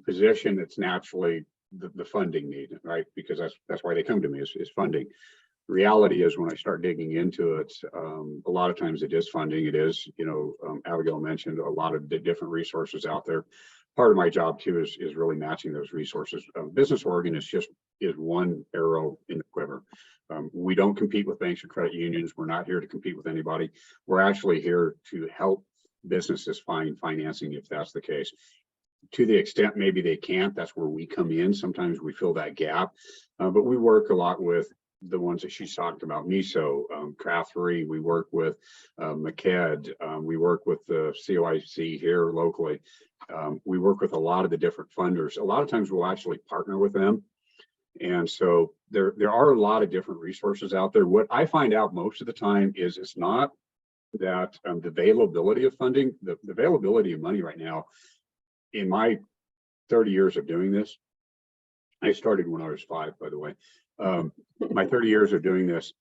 position, it's naturally the funding need, right? Because that's why they come to me is funding. Reality is when I start digging into it, a lot of times it is funding. It is, Abigail mentioned a lot of different resources out there. Part of my job too is really matching those resources. Business Oregon is one arrow in the quiver. We don't compete with banks or credit unions. We're not here to compete with anybody. We're actually here to help businesses find financing if that's the case. To the extent maybe they can't, that's where we come in. Sometimes we fill that gap, but we work a lot with the ones that she's talked about, MISO, Craft 3, we work with MCED, we work with the COIC here locally. We work with a lot of the different funders. A lot of times we'll actually partner with them. And so there are a lot of different resources out there. What I find out most of the time is it's not that the availability of funding, the availability of money right now, in my 30 years of doing this, I started when I was 5, by the way. My 30 years of doing this,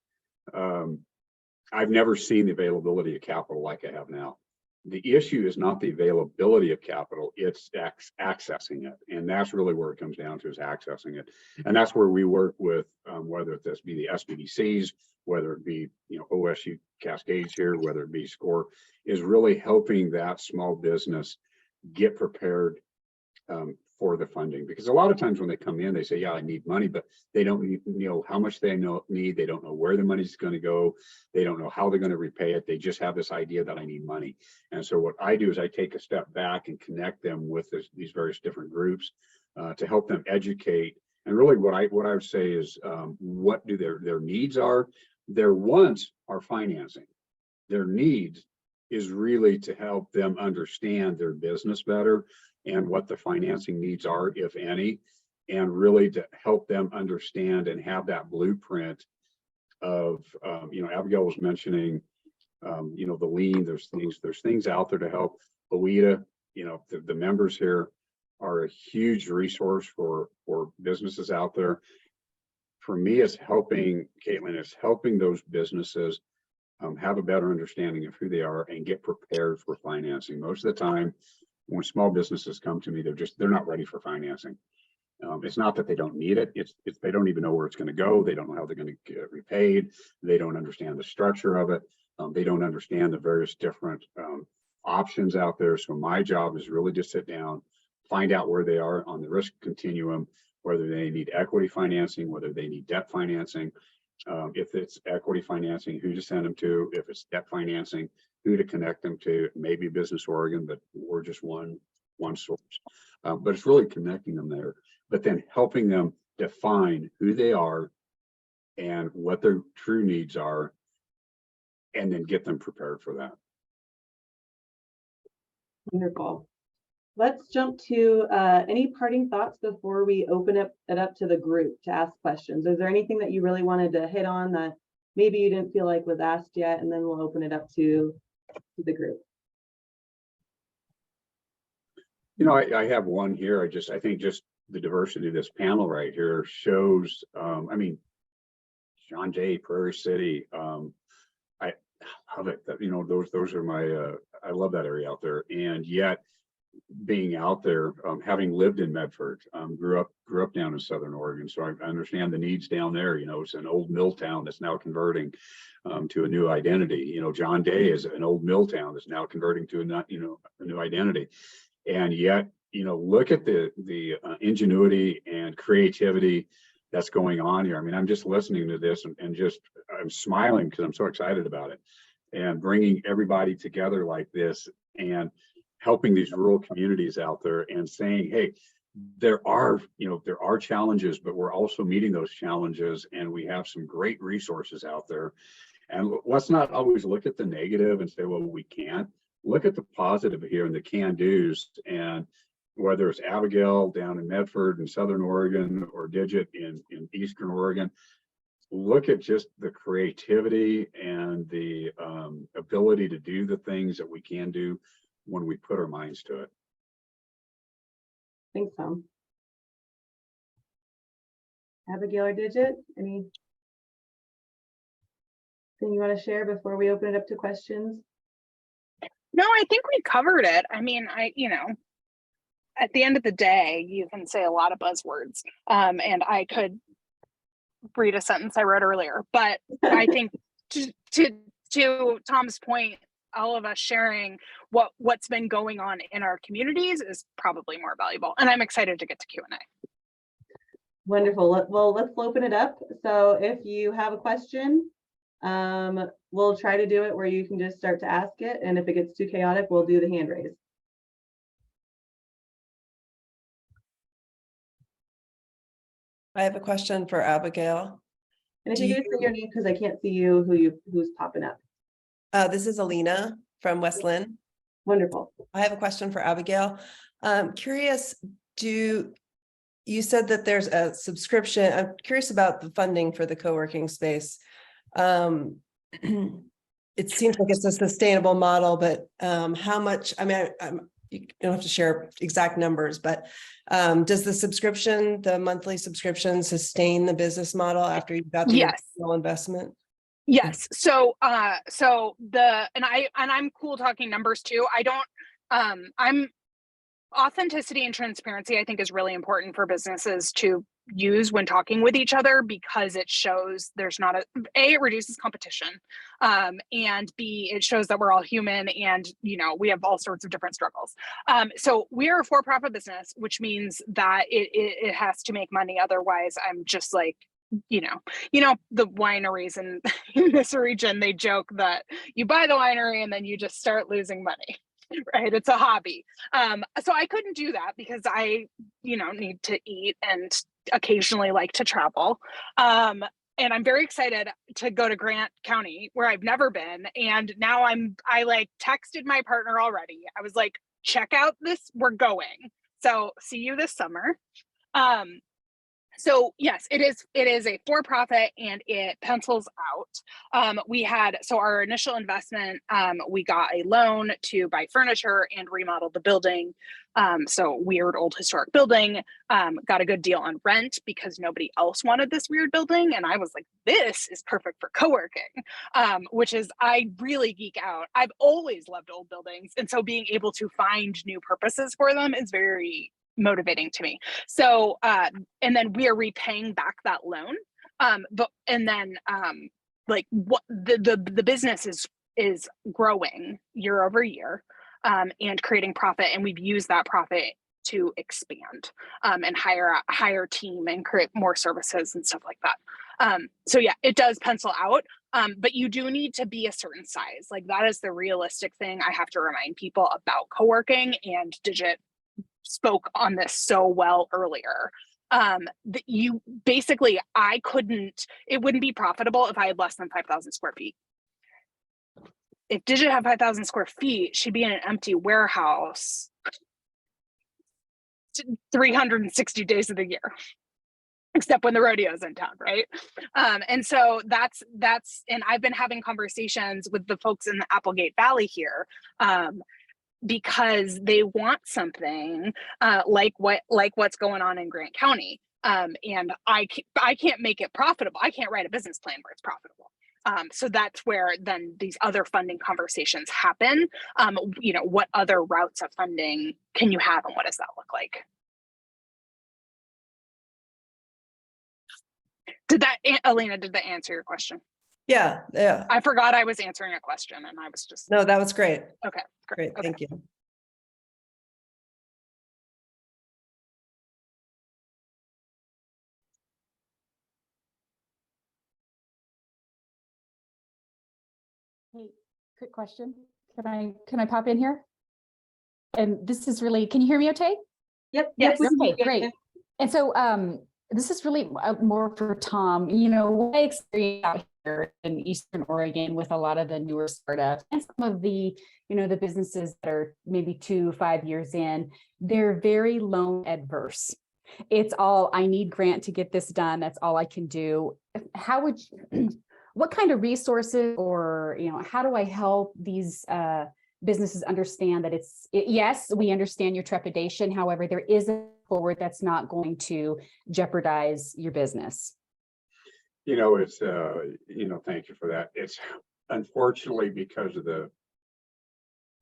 I've never seen the availability of capital like I have now. The issue is not the availability of capital, it's accessing it. And that's really where it comes down to, is accessing it. And that's where we work with, whether this be the SBDCs, whether it be, OSU Cascades here, whether it be SCORE, is really helping that small business get prepared for the funding. Because a lot of times when they come in, they say, yeah, I need money, but they don't know how much they need. They don't know where the money's going to go. They don't know how they're going to repay it. They just have this idea that I need money. And so what I do is I take a step back and connect them with these various different groups to help them educate. And really what I would say is what do their needs are. Their wants are financing. Their needs is really to help them understand their business better and what the financing needs are, if any, and really to help them understand and have that blueprint of, Abigail was mentioning, the lean, there's things out there to help. OCED, the members here are a huge resource for businesses out there. For me, it's helping, Caitlin, it's helping those businesses have a better understanding of who they are and get prepared for financing. Most of the time, when small businesses come to me, they're not ready for financing. It's not that they don't need it. It's they don't even know where it's going to go. They don't know how they're going to get repaid. They don't understand the structure of it. They don't understand the various different options out there. So my job is really to sit down, find out where they are on the risk continuum, whether they need equity financing, whether they need debt financing. If it's equity financing, who to send them to. If it's debt financing, who to connect them to. Maybe Business Oregon, but we're just one source. But it's really connecting them there, but then helping them define who they are and what their true needs are, and then get them prepared for that. Wonderful. Let's jump to any parting thoughts before we open it up to the group to ask questions. Is there anything that you really wanted to hit on that maybe you didn't feel like was asked yet, and then we'll open it up to the group? I have one here. I think just the diversity of this panel right here shows, John Jay, Prairie City, I love it. That, those are my, I love that area out there. And yet being out there, having lived in Medford, grew up down in Southern Oregon. So I understand the needs down there. It's an old mill town that's now converting to a new identity. John Day is an old mill town that's now converting to a new identity. And yet, look at the ingenuity and creativity that's going on here. I'm just listening to this and just, I'm smiling because I'm so excited about it, and bringing everybody together like this and helping these rural communities out there and saying, hey, there are challenges, but we're also meeting those challenges, and we have some great resources out there. And let's not always look at the negative and say, well, we can't. Look at the positive here and the can-dos, and whether it's Abigail down in Medford in Southern Oregon or Digit in Eastern Oregon, look at just the creativity and the ability to do the things that we can do when we put our minds to it. Thanks, Tom. Abigail or Digit, anything you want to share before we open it up to questions? No, I think we covered it. At the end of the day, you can say a lot of buzzwords, and I could read a sentence I wrote earlier, but I think to Tom's point, all of us sharing what's been going on in our communities is probably more valuable, and I'm excited to get to Q&A. Wonderful. Well, let's open it up. So if you have a question, we'll try to do it where you can just start to ask it, and if it gets too chaotic, we'll do the hand raise. I have a question for Abigail. And if you could say your name, because I can't see you, who's popping up. This is Alina from West Lynn. Wonderful. I have a question for Abigail. Curious, you said that there's a subscription. I'm curious about the funding for the co-working space. It seems like it's a sustainable model, but how much, you don't have to share exact numbers, but does the monthly subscription sustain the business model after you've got the initial investment? Yes. So I'm cool talking numbers too. Authenticity and transparency, I think, is really important for businesses to use when talking with each other, because it shows there's not it reduces competition, and B, it shows that we're all human, and we have all sorts of different struggles. So we are a for-profit business, which means that it has to make money. Otherwise, I'm just like, the wineries in this region, they joke that you buy the winery and then you just start losing money. Right, it's a hobby. So I couldn't do that because I, need to eat and occasionally like to travel. And I'm very excited to go to Grant County, where I've never been. And now I texted my partner already. I was like, check out this, we're going. So see you this summer. So yes, it is a for-profit and it pencils out. So our initial investment, we got a loan to buy furniture and remodel the building. So weird old historic building, got a good deal on rent because nobody else wanted this weird building. And I was like, this is perfect for co-working, which is, I really geek out. I've always loved old buildings. And so being able to find new purposes for them is very motivating to me. So, and then we are repaying back that loan. Like what the business is growing year over year, and creating profit. And we've used that profit to expand, and hire team and create more services and stuff like that. So yeah, it does pencil out. But you do need to be a certain size. Like that is the realistic thing I have to remind people about co-working, and Digit spoke on this so well earlier. That you basically, it wouldn't be profitable if I had less than 5,000 square feet. If Digit had 5,000 square feet, she'd be in an empty warehouse 360 days of the year, except when the rodeo's in town, right? And so that's, and I've been having conversations with the folks in the Applegate Valley here, because they want something like what's going on in Grant County. And I can't make it profitable. I can't write a business plan where it's profitable. So that's where then these other funding conversations happen. You know, what other routes of funding can you have, and what does that look like? Alina, did that answer your question? Yeah, yeah. I forgot I was answering a question and I was just. No, that was great. Okay, Great, okay. thank you. Hey, quick question. Can I pop in here? And this is really, can you hear me okay? Yep. Yes. Okay, great. And so this is really more for Tom. You know, what I experienced out here in Eastern Oregon with a lot of the newer startups and some of the, you know, the businesses that are maybe 2-5 years in, they're very loan adverse. It's all, I need grant to get this done. That's all I can do. How would you, what kind of resources, or, you know, how do I help these businesses understand that yes, we understand your trepidation. However, there is a forward that's not going to jeopardize your business. You know, it's, you know, thank you for that. It's unfortunately because of the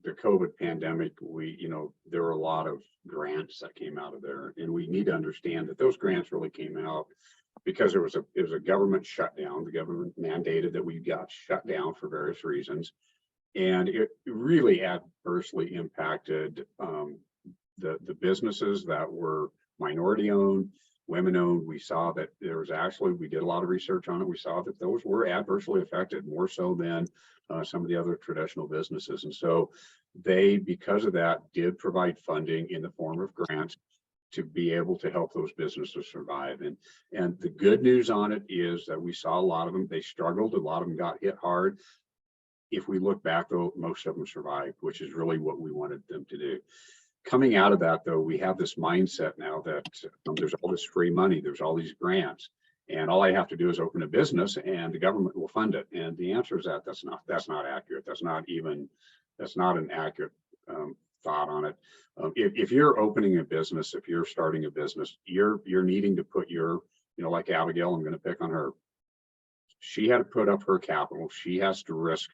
COVID pandemic, you know, there were a lot of grants that came out of there, and we need to understand that those grants really came out because it was a government shutdown. The government mandated that we got shut down for various reasons, and it really adversely impacted the businesses that were minority owned, women owned. We saw that there was actually, we did a lot of research on it. We saw that those were adversely affected more so than some of the other traditional businesses. And so they, because of that, did provide funding in the form of grants to be able to help those businesses survive. And the good news on it is that we saw a lot of them, they struggled, a lot of them got hit hard. If we look back though, most of them survived, which is really what we wanted them to do. Coming out of that though, we have this mindset now that there's all this free money, there's all these grants, and all I have to do is open a business and the government will fund it. And the answer is that that's not accurate. That's not an accurate thought on it. If you're opening a business, if you're starting a business, you're needing to put your, you know, like Abigail, I'm going to pick on her. She had to put up her capital. She has to risk,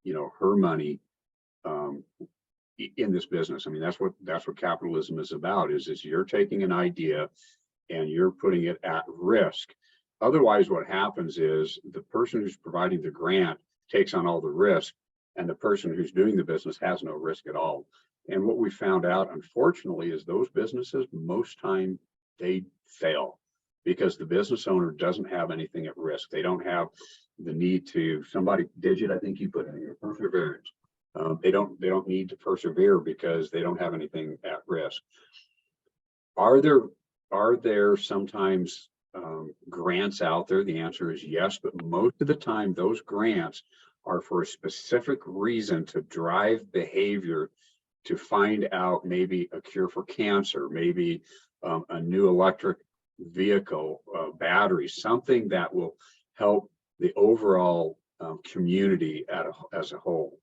you know, her money in this business. I mean, that's what capitalism is about, is you're taking an idea and you're putting it at risk. Otherwise, what happens is the person who's providing the grant takes on all the risk, and the person who's doing the business has no risk at all. And what we found out, unfortunately, is those businesses, most time they fail because the business owner doesn't have anything at risk. They don't have the need to, somebody, Digit, I think you put in here, perseverance. They don't need to persevere because they don't have anything at risk. Are there sometimes grants out there? The answer is yes, but most of the time those grants are for a specific reason to drive behavior to find out maybe a cure for cancer, maybe a new electric vehicle, battery, something that will help the overall community as a whole.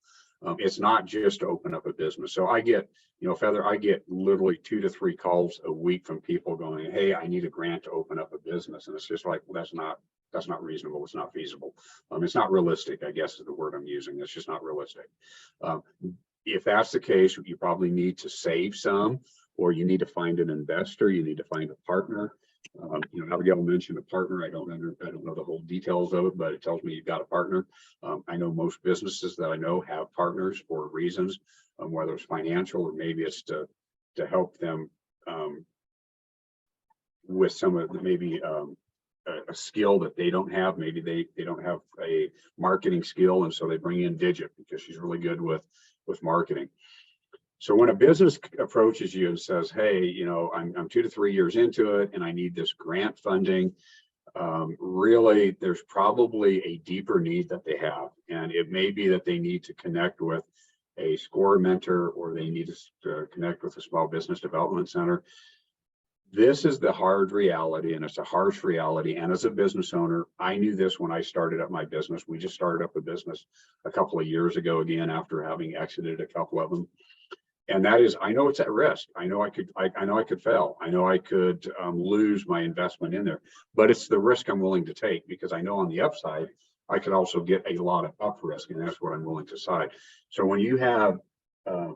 It's not just to open up a business. So I get, Feather, I get literally 2 to 3 calls a week from people going, hey, I need a grant to open up a business. And it's just like, well, that's not reasonable. It's not feasible. It's not realistic, I guess is the word I'm using. It's just not realistic. If that's the case, you probably need to save some, or you need to find an investor. You need to find a partner. Abigail mentioned a partner. I don't know the whole details of it, but it tells me you've got a partner. I know most businesses that I know have partners for reasons, whether it's financial or maybe it's to help them with some of maybe a skill that they don't have. Maybe they don't have a marketing skill, and so they bring in Digit because she's really good with marketing. So when a business approaches you and says, hey, I'm 2 to 3 years into it and I need this grant funding, really, there's probably a deeper need that they have. And it may be that they need to connect with a SCORE mentor, or they need to connect with a small business development center. This is the hard reality, and it's a harsh reality. And as a business owner, I knew this when I started up my business. We just started up a business a couple of years ago, again, after having exited a couple of them. And that is, I know it's at risk. I know I could fail. I know I could lose my investment in there, but it's the risk I'm willing to take, because I know on the upside, I could also get a lot of up risk, and that's what I'm willing to side. So when you have,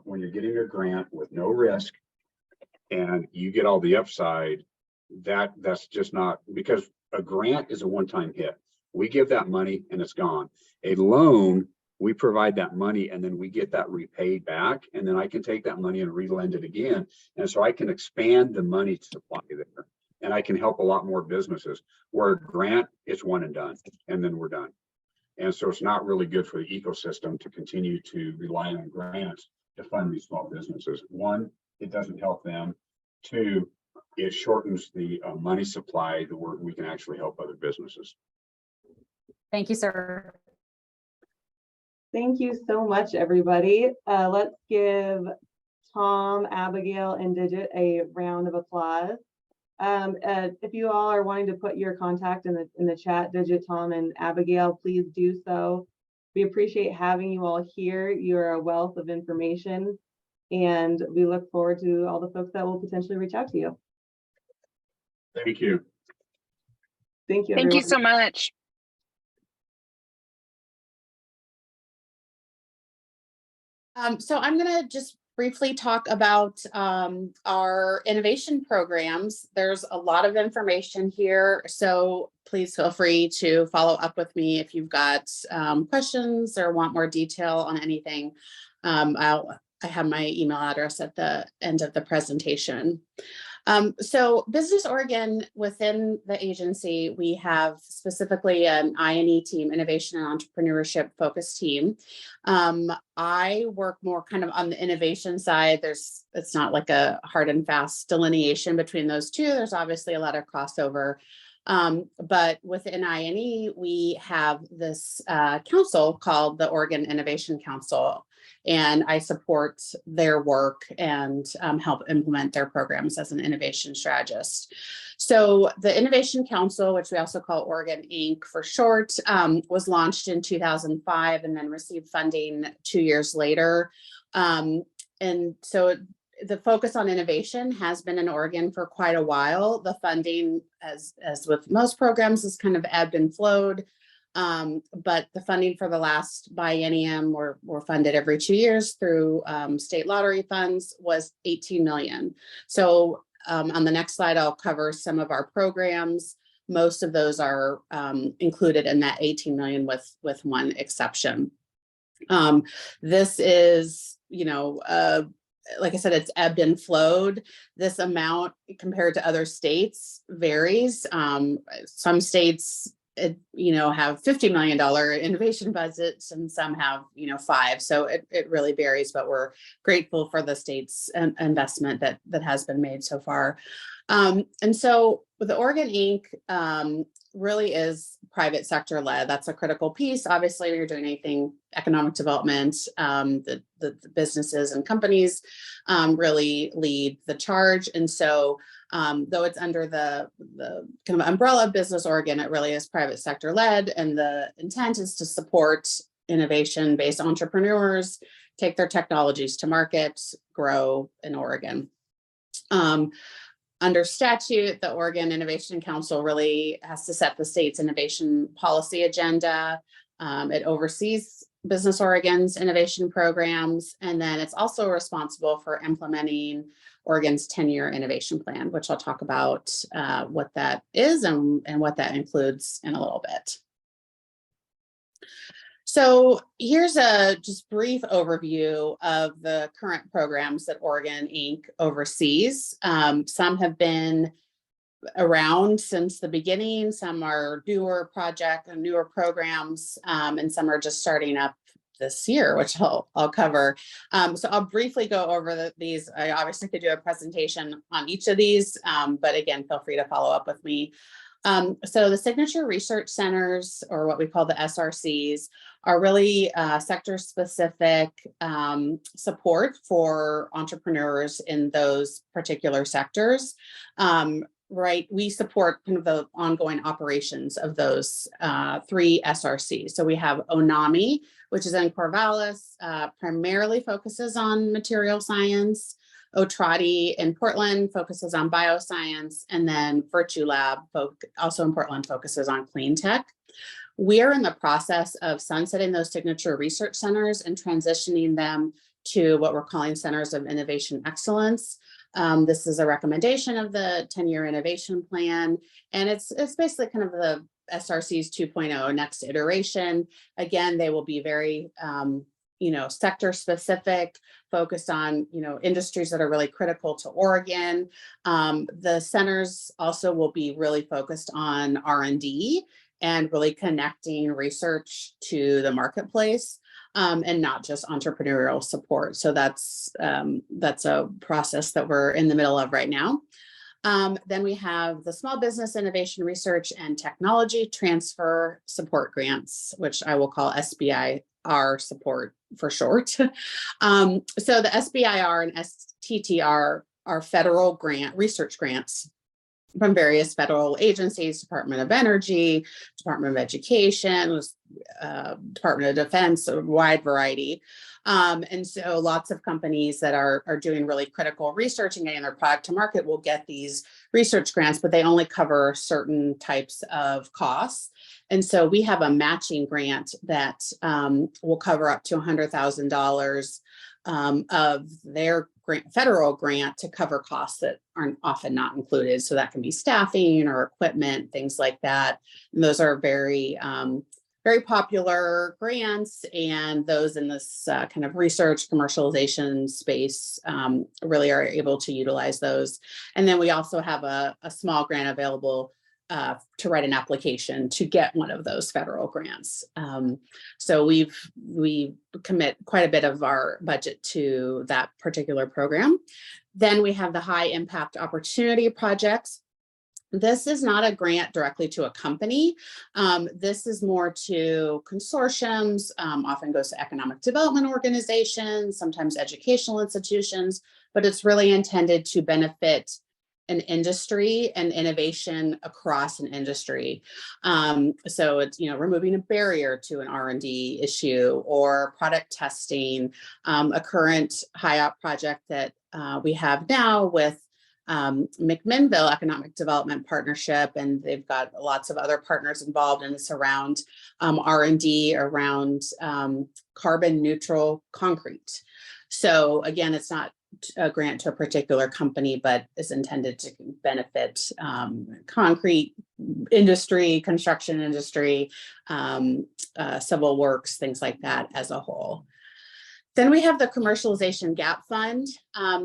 when you're getting a grant with no risk and you get all the upside, that's just not, because a grant is a one-time hit. We give that money and it's gone. A loan, we provide that money and then we get that repaid back, and then I can take that money and relend it again. And so I can expand the money supply there, and I can help a lot more businesses. Where a grant, it's one and done, and then we're done. And so it's not really good for the ecosystem to continue to rely on grants to fund these small businesses. One, it doesn't help them. Two, it shortens the money supply to where we can actually help other businesses. Thank you, sir. Thank you so much, everybody. Let's give Tom, Abigail, and Digit a round of applause. If you all are wanting to put your contact in the chat, Digit, Tom, and Abigail, please do so. We appreciate having you all here. You're a wealth of information, and we look forward to all the folks that will potentially reach out to you. Thank you. Thank you, Thank everyone. you so much. So I'm going to just briefly talk about our innovation programs. There's a lot of information here, so please feel free to follow up with me if you've got questions or want more detail on anything. I have my email address at the end of the presentation. So Business Oregon, within the agency, we have specifically an I&E team, innovation and entrepreneurship focused team. I work more kind of on the innovation side. It's not like a hard and fast delineation between those two. There's obviously a lot of crossover. But within I&E, we have this council called the Oregon Innovation Council, and I support their work and help implement their programs as an innovation strategist. So the Innovation Council, which we also call Oregon Inc. for short, was launched in 2005 and then received funding 2 years later. And so the focus on innovation has been in Oregon for quite a while. The funding, as with most programs, is kind of ebbed and flowed. But the funding for the last biennium were funded every 2 years through state lottery funds was $18 million. So on the next slide, I'll cover some of our programs. Most of those are included in that $18 million with one exception. This is, like I said, it's ebbed and flowed. This amount compared to other states varies. Some states, have $50 million innovation budgets, and some have, 5. So it really varies, but we're grateful for the state's investment that has been made so far. And so with the Oregon Inc. Really is private sector led. That's a critical piece. Obviously, when you're doing anything economic development, the businesses and companies really lead the charge. And so though it's under the kind of umbrella of Business Oregon, it really is private sector led. And the intent is to support innovation-based entrepreneurs, take their technologies to market, grow in Oregon. Under statute, the Oregon Innovation Council really has to set the state's innovation policy agenda. It oversees Business Oregon's innovation programs, and then it's also responsible for implementing Oregon's 10-year innovation plan, which I'll talk about what that is and what that includes in a little bit. So here's a just brief overview of the current programs that Oregon Inc. oversees. Some have been around since the beginning, some are newer projects and newer programs, and some are just starting up this year, which I'll cover. So I'll briefly go over these. I obviously could do a presentation on each of these, but again, feel free to follow up with me. So the Signature Research Centers, or what we call the SRCs, are really sector-specific support for entrepreneurs in those particular sectors. Right, we support kind of the ongoing operations of those 3 SRCs. So we have ONAMI, which is in Corvallis, primarily focuses on material science. OCED in Portland focuses on bioscience, and then Virtue Lab, also in Portland, focuses on clean tech. We are in the process of sunsetting those signature research centers and transitioning them to what we're calling centers of innovation excellence. This is a recommendation of the 10-year innovation plan, and it's basically kind of the SRC's 2.0 next iteration. Again, they will be very sector specific, focused on industries that are really critical to Oregon. The centers also will be really focused on R&D and really connecting research to the marketplace, and not just entrepreneurial support. So that's a process that we're in the middle of right now. Then we have the Small Business Innovation Research and Technology Transfer Support Grants, which I will call SBIR support for short. So the SBIR and STTR are federal research grants from various federal agencies, Department of Energy, Department of Education, Department of Defense, a wide variety. And so lots of companies that are doing really critical research and getting their product to market will get these research grants, but they only cover certain types of costs. And so we have a matching grant that will cover up to $100,000 of their federal grant to cover costs that aren't often not included. So that can be staffing or equipment, things like that. And those are very, very popular grants, and those in this kind of research commercialization space really are able to utilize those. And then we also have a small grant available to write an application to get one of those federal grants. So we commit quite a bit of our budget to that particular program. Then we have the high impact opportunity projects. This is not a grant directly to a company. This is more to consortiums, often goes to economic development organizations, sometimes educational institutions, but it's really intended to benefit an industry and innovation across an industry. So it's, removing a barrier to an R&D issue or product testing. A current HIOP project that we have now with McMinnville Economic Development Partnership, and they've got lots of other partners involved in this around R&D around carbon neutral concrete. So again, it's not a grant to a particular company, but is intended to benefit concrete industry, construction industry, civil works, things like that as a whole. Then we have the Commercialization Gap Fund.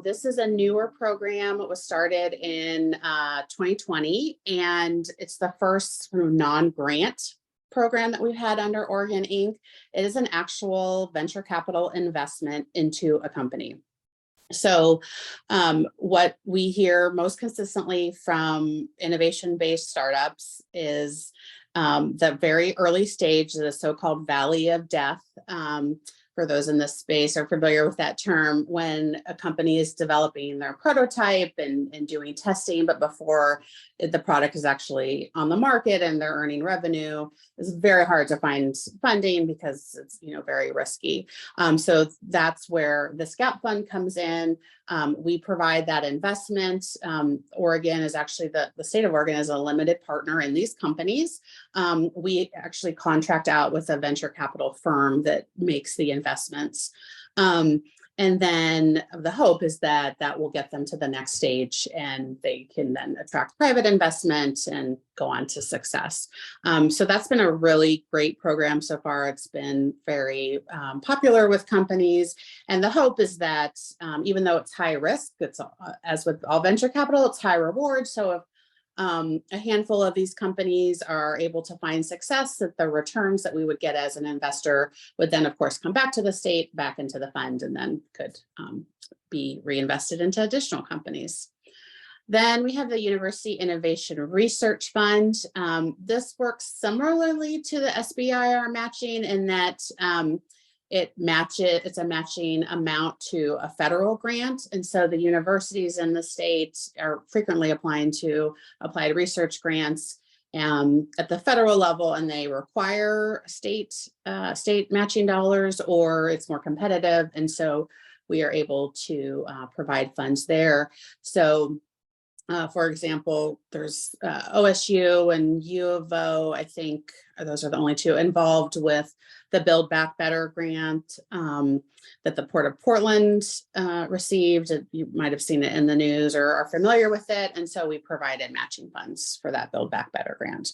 This is a newer program. It was started in 2020, and it's the first non-grant program that we've had under Oregon Inc. It is an actual venture capital investment into a company. So what we hear most consistently from innovation-based startups is the very early stage, the so-called valley of death. For those in this space are familiar with that term, when a company is developing their prototype and doing testing, but before the product is actually on the market and they're earning revenue, it's very hard to find funding because it's very risky. So that's where the SCAP fund comes in. We provide that investment. Oregon is actually the state of Oregon is a limited partner in these companies. We actually contract out with a venture capital firm that makes the investments. And then the hope is that that will get them to the next stage and they can then attract private investment and go on to success. So that's been a really great program so far. It's been very popular with companies. And the hope is that even though it's high risk, it's as with all venture capital, it's high reward. So if a handful of these companies are able to find success, that the returns that we would get as an investor would then, of course, come back to the state, back into the fund, and then could be reinvested into additional companies. Then we have the University Innovation Research Fund. This works similarly to the SBIR matching in that it's a matching amount to a federal grant. And so the universities in the state are frequently applying to applied research grants at the federal level, and they require state matching dollars, or it's more competitive. And so we are able to provide funds there. So for example, there's OSU and U of O, I think those are the only two involved with the Build Back Better grant that the Port of Portland received. You might have seen it in the news or are familiar with it. And so we provided matching funds for that Build Back Better grant.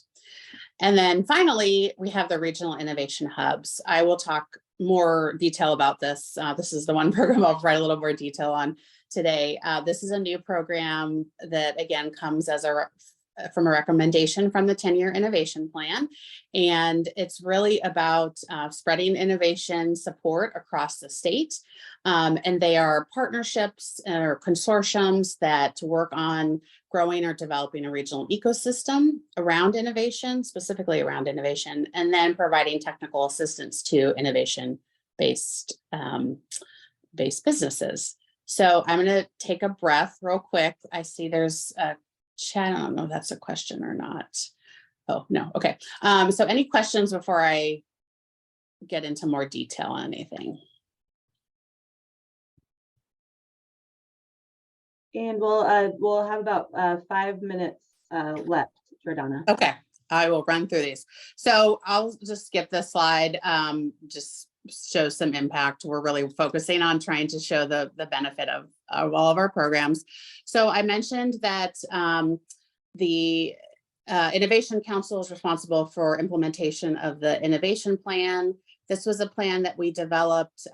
And then finally, we have the regional innovation hubs. I will talk more detail about this. This is the one program I'll provide a little more detail on today. This is a new program that again comes as from a recommendation from the 10-year innovation plan. And it's really about spreading innovation support across the state. And they are partnerships or consortiums that work on growing or developing a regional ecosystem around innovation, specifically around innovation, and then providing technical assistance to innovation-based businesses. So I'm going to take a breath real quick. I see there's a chat. I don't know if that's a question or not. Oh, no. Okay. So any questions before I get into more detail on anything? And we'll have about 5 minutes left, Jordana. Okay, I will run through these. So I'll just skip this slide. Just show some impact. We're really focusing on trying to show the benefit of all of our programs. So I mentioned that the Innovation Council is responsible for implementation of the innovation plan. This was a plan that we developed.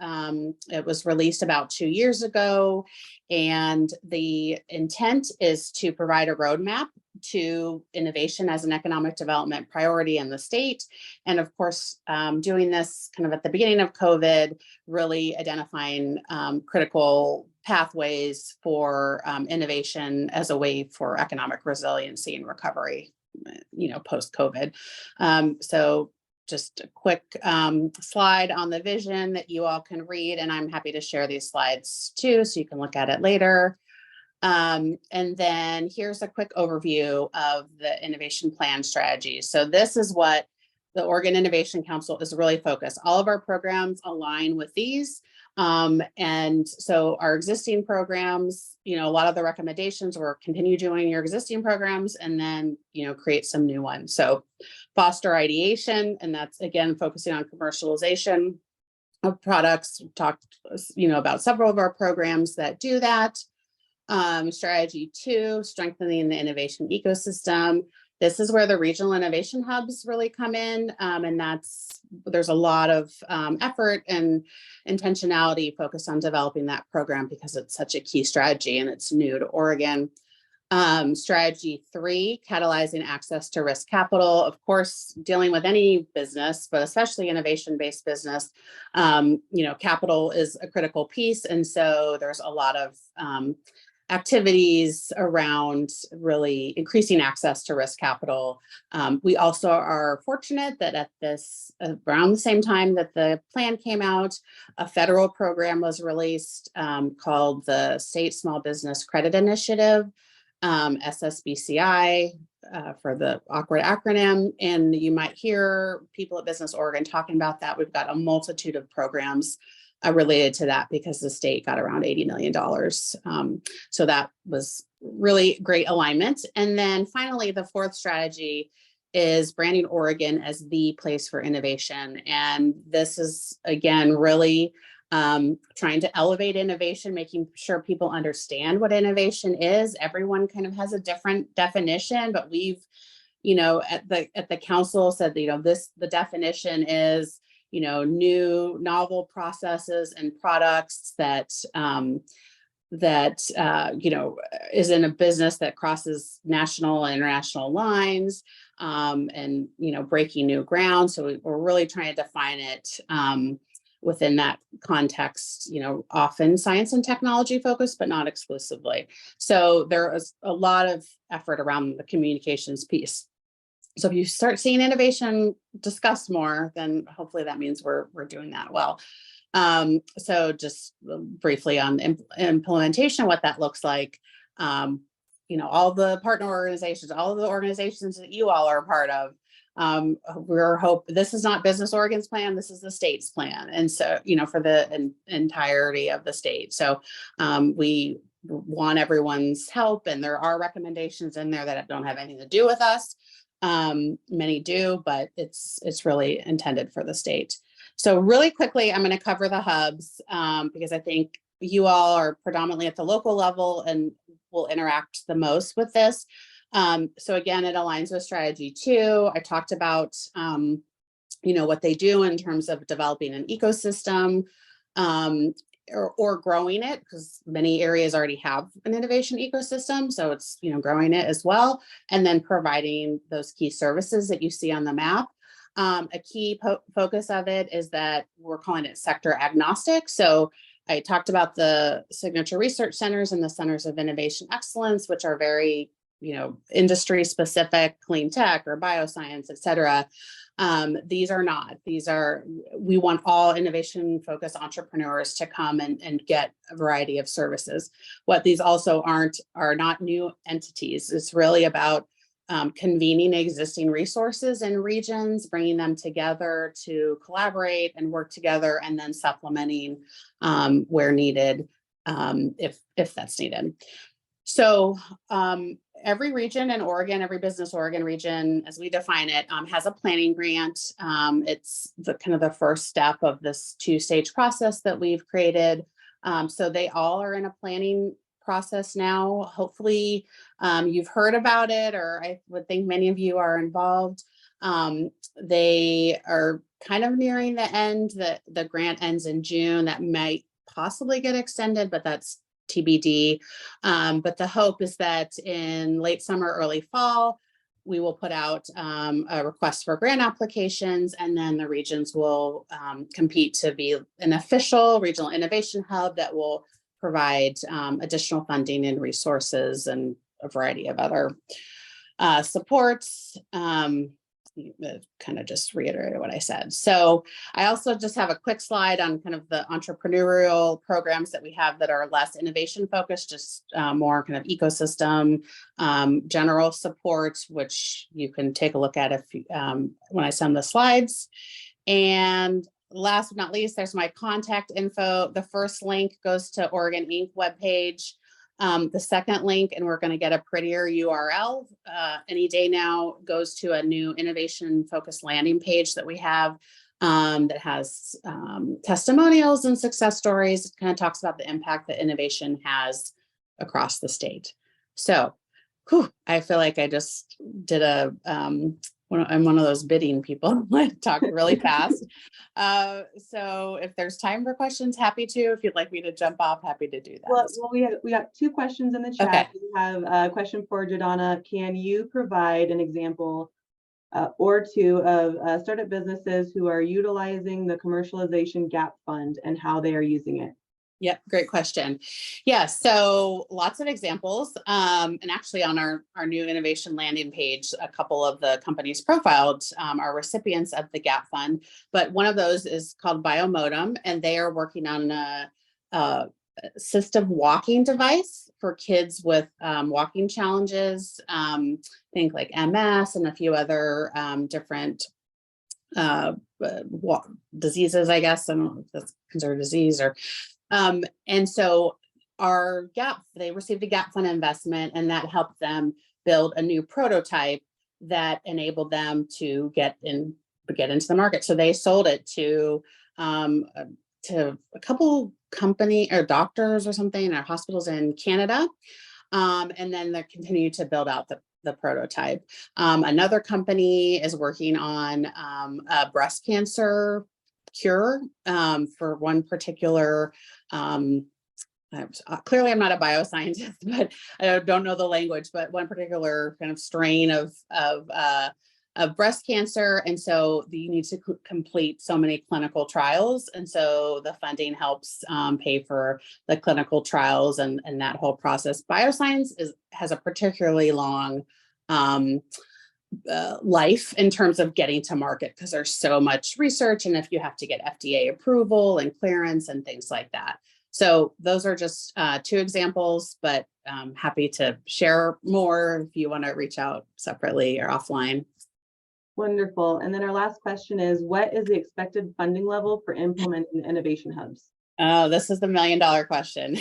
It was released about 2 years ago, and the intent is to provide a roadmap to innovation as an economic development priority in the state. And of course, doing this kind of at the beginning of COVID, really identifying critical pathways for innovation as a way for economic resiliency and recovery, post-COVID. So just a quick slide on the vision that you all can read, and I'm happy to share these slides too, so you can look at it later. And then here's a quick overview of the innovation plan strategy. So this is what the Oregon Innovation Council is really focused. All of our programs align with these. And so our existing programs, a lot of the recommendations were continue doing your existing programs and then, create some new ones. So foster ideation, and that's again, focusing on commercialization of products. We've talked, about several of our programs that do that. Strategy 2, strengthening the innovation ecosystem. This is where the regional innovation hubs really come in. And there's a lot of effort and intentionality focused on developing that program because it's such a key strategy and it's new to Oregon. Strategy 3, catalyzing access to risk capital. Of course, dealing with any business, but especially innovation-based business, capital is a critical piece. And so there's a lot of activities around really increasing access to risk capital. We also are fortunate that at around the same time that the plan came out, a federal program was released called the State Small Business Credit Initiative, SSBCI for the awkward acronym. And you might hear people at Business Oregon talking about that. We've got a multitude of programs related to that because the state got around $80 million. So that was really great alignment. And then finally, the fourth strategy is branding Oregon as the place for innovation. And this is, again, really trying to elevate innovation, making sure people understand what innovation is. Everyone kind of has a different definition, but we've, at the council said, the definition is, new novel processes and products that is in a business that crosses national and international lines, and breaking new ground. So we're really trying to define it within that context, often science and technology focused, but not exclusively. So there is a lot of effort around the communications piece. So if you start seeing innovation discussed more, then hopefully that means we're doing that well. So just briefly on implementation, what that looks like, all the partner organizations, all of the organizations that you all are a part of, this is not Business Oregon's plan, this is the state's plan. And so, for the entirety of the state. So we want everyone's help, and there are recommendations in there that don't have anything to do with us. Many do, but it's really intended for the state. So really quickly, I'm going to cover the hubs because I think you all are predominantly at the local level and will interact the most with this. So again, it aligns with strategy 2. I talked about, what they do in terms of developing an ecosystem, or growing it, because many areas already have an innovation ecosystem. So it's, growing it as well. And then providing those key services that you see on the map. A key focus of it is that we're calling it sector agnostic. So I talked about the signature research centers and the centers of innovation excellence, which are very, industry specific, clean tech or bioscience, et cetera. These are not. We want all innovation focused entrepreneurs to come and get a variety of services. What these also are not new entities. It's really about convening existing resources in regions, bringing them together to collaborate and work together, and then supplementing where needed, if that's needed. So every region in Oregon, every Business Oregon region, as we define it, has a planning grant. It's the first step of this 2-stage process that we've created. So they all are in a planning process now. Hopefully you've heard about it, or I would think many of you are involved. They are kind of nearing the end. The grant ends in June. That might possibly get extended, but that's TBD. But the hope is that in late summer, early fall, we will put out a request for grant applications, and then the regions will compete to be an official regional innovation hub that will provide additional funding and resources and a variety of other supports. Kind of just reiterated what I said. So I also just have a quick slide on kind of the entrepreneurial programs that we have that are less innovation focused, just more kind of ecosystem, general support, which you can take a look at if when I send the slides. And last but not least, there's my contact info. The first link goes to Oregon Inc. webpage. The second link, and we're going to get a prettier URL any day now, goes to a new innovation focused landing page that we have that has testimonials and success stories. It kind of talks about the impact that innovation has across the state. So I feel like I just did a I'm one of those bidding people. I talk really fast. So if there's time for questions, happy to. If you'd like me to jump off, happy to do that. Well, we got 2 questions in the chat. Okay. We have a question for Jordana. Can you provide an example or 2 of startup businesses who are utilizing the commercialization gap fund and how they are using it? Yep, great question. Yeah, so lots of examples. And actually on our new innovation landing page, a couple of the companies profiled are recipients of the GAP Fund, but one of those is called Biomodem, and they are working on a system walking device for kids with walking challenges, think like MS and a few other different diseases, I guess. I don't know if that's considered a disease or and so our they received a GAP fund investment, and that helped them build a new prototype that enabled them to get into the market. So they sold it to a couple company or doctors or something or hospitals in Canada. And then they continue to build out the prototype. Another company is working on a breast cancer cure for one particular clearly I'm not a bioscientist, but I don't know the language, but one particular kind of strain of breast cancer. And so you need to complete so many clinical trials. And so the funding helps pay for the clinical trials and that whole process. Bioscience has a particularly long life in terms of getting to market because there's so much research, and if you have to get FDA approval and clearance and things like that. So those are just 2 examples, but happy to share more if you want to reach out separately or offline. Wonderful. And then our last question is, what is the expected funding level for implementing innovation hubs? Oh, this is the $1 million question.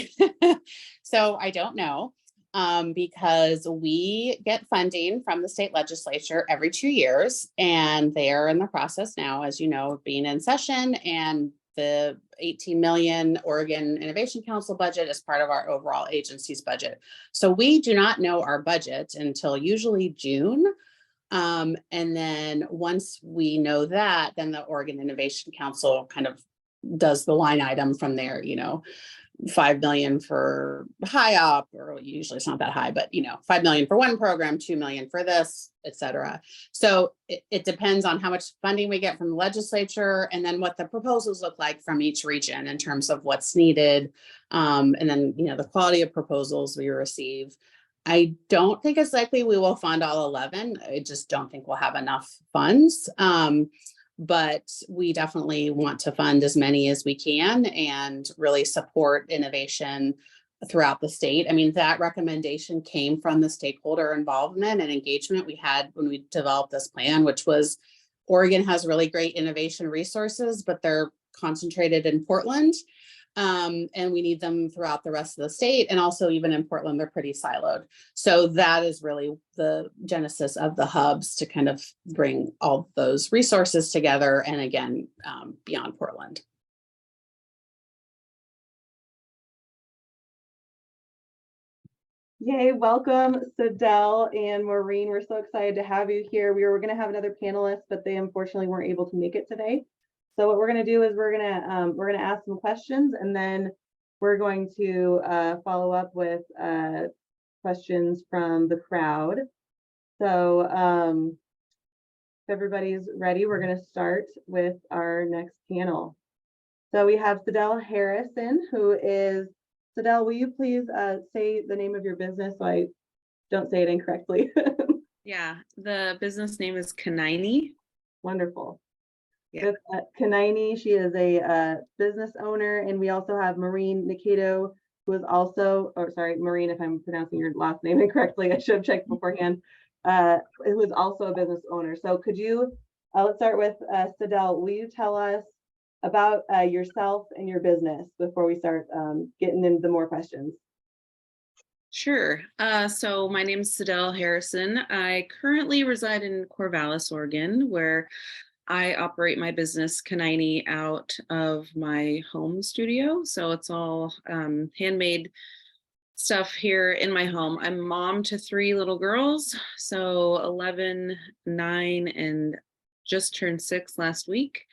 So I don't know. Because we get funding from the state legislature every 2 years, and they are in the process now, as you know, of being in session, and the 18 million Oregon Innovation Council budget is part of our overall agency's budget. So we do not know our budget until usually June. And then once we know that, then the Oregon Innovation Council kind of does the line item from there, 5 million for high op, or usually it's not that high, but 5 million for one program, 2 million for this, et cetera. So it depends on how much funding we get from the legislature, and then what the proposals look like from each region in terms of what's needed. And then, the quality of proposals we receive. I don't think it's likely we will fund all 11. I just don't think we'll have enough funds. But we definitely want to fund as many as we can and really support innovation throughout the state. I mean, that recommendation came from the stakeholder involvement and engagement we had when we developed this plan, which was Oregon has really great innovation resources, but they're concentrated in Portland. And we need them throughout the rest of the state. And also even in Portland, they're pretty siloed. So that is really the genesis of the hubs, to kind of bring all those resources together. And again, beyond Portland. Yay, welcome Sadell and Maureen. We're so excited to have you here. We were going to have another panelist, but they unfortunately weren't able to make it today. So what we're going to do is we're going to ask some questions, and then we're going to follow up with questions from the crowd. So if everybody's ready, we're going to start with our next panel. So we have Sadell Harrison, who is, Sadell, will you please say the name of your business so I don't say it incorrectly? Yeah, the business name is Kanini. Wonderful. Yeah. With Kanini, she is a business owner, and we also have Maureen Nikito, who is also, or sorry, Maureen, if I'm pronouncing your last name incorrectly, I should have checked beforehand, who is also a business owner. So could you, let's start with Sadell, will you tell us about yourself and your business before we start getting into more questions? Sure. So my name is Sadell Harrison. I currently reside in Corvallis, Oregon, where I operate my business Kanini out of my home studio. So it's all handmade stuff here in my home. I'm mom to 3 little girls, so 11, 9, and just turned 6 last week.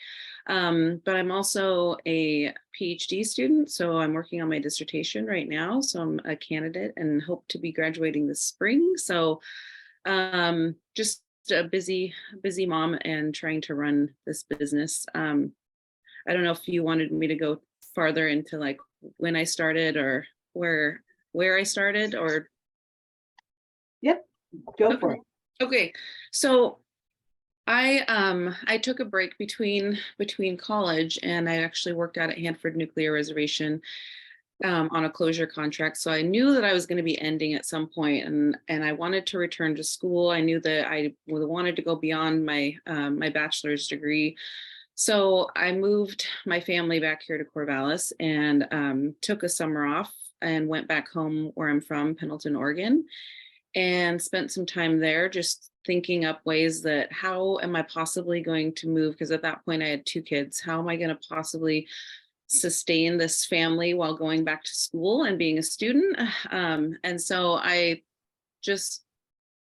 But I'm also a PhD student, so I'm working on my dissertation right now. So I'm a candidate and hope to be graduating this spring. So just a busy mom and trying to run this business. I don't know if you wanted me to go farther into like when I started or where I started or. Yep, go for it. Okay, so I took a break between college, and I actually worked out at Hanford Nuclear Reservation on a closure contract. So I knew that I was going to be ending at some point, and I wanted to return to school. I knew that I wanted to go beyond my my bachelor's degree. So I moved my family back here to Corvallis and took a summer off and went back home where I'm from, Pendleton, Oregon, and spent some time there just thinking up ways that how am I possibly going to move? Because at that point I had 2 kids. How am I going to possibly sustain this family while going back to school and being a student? And so I just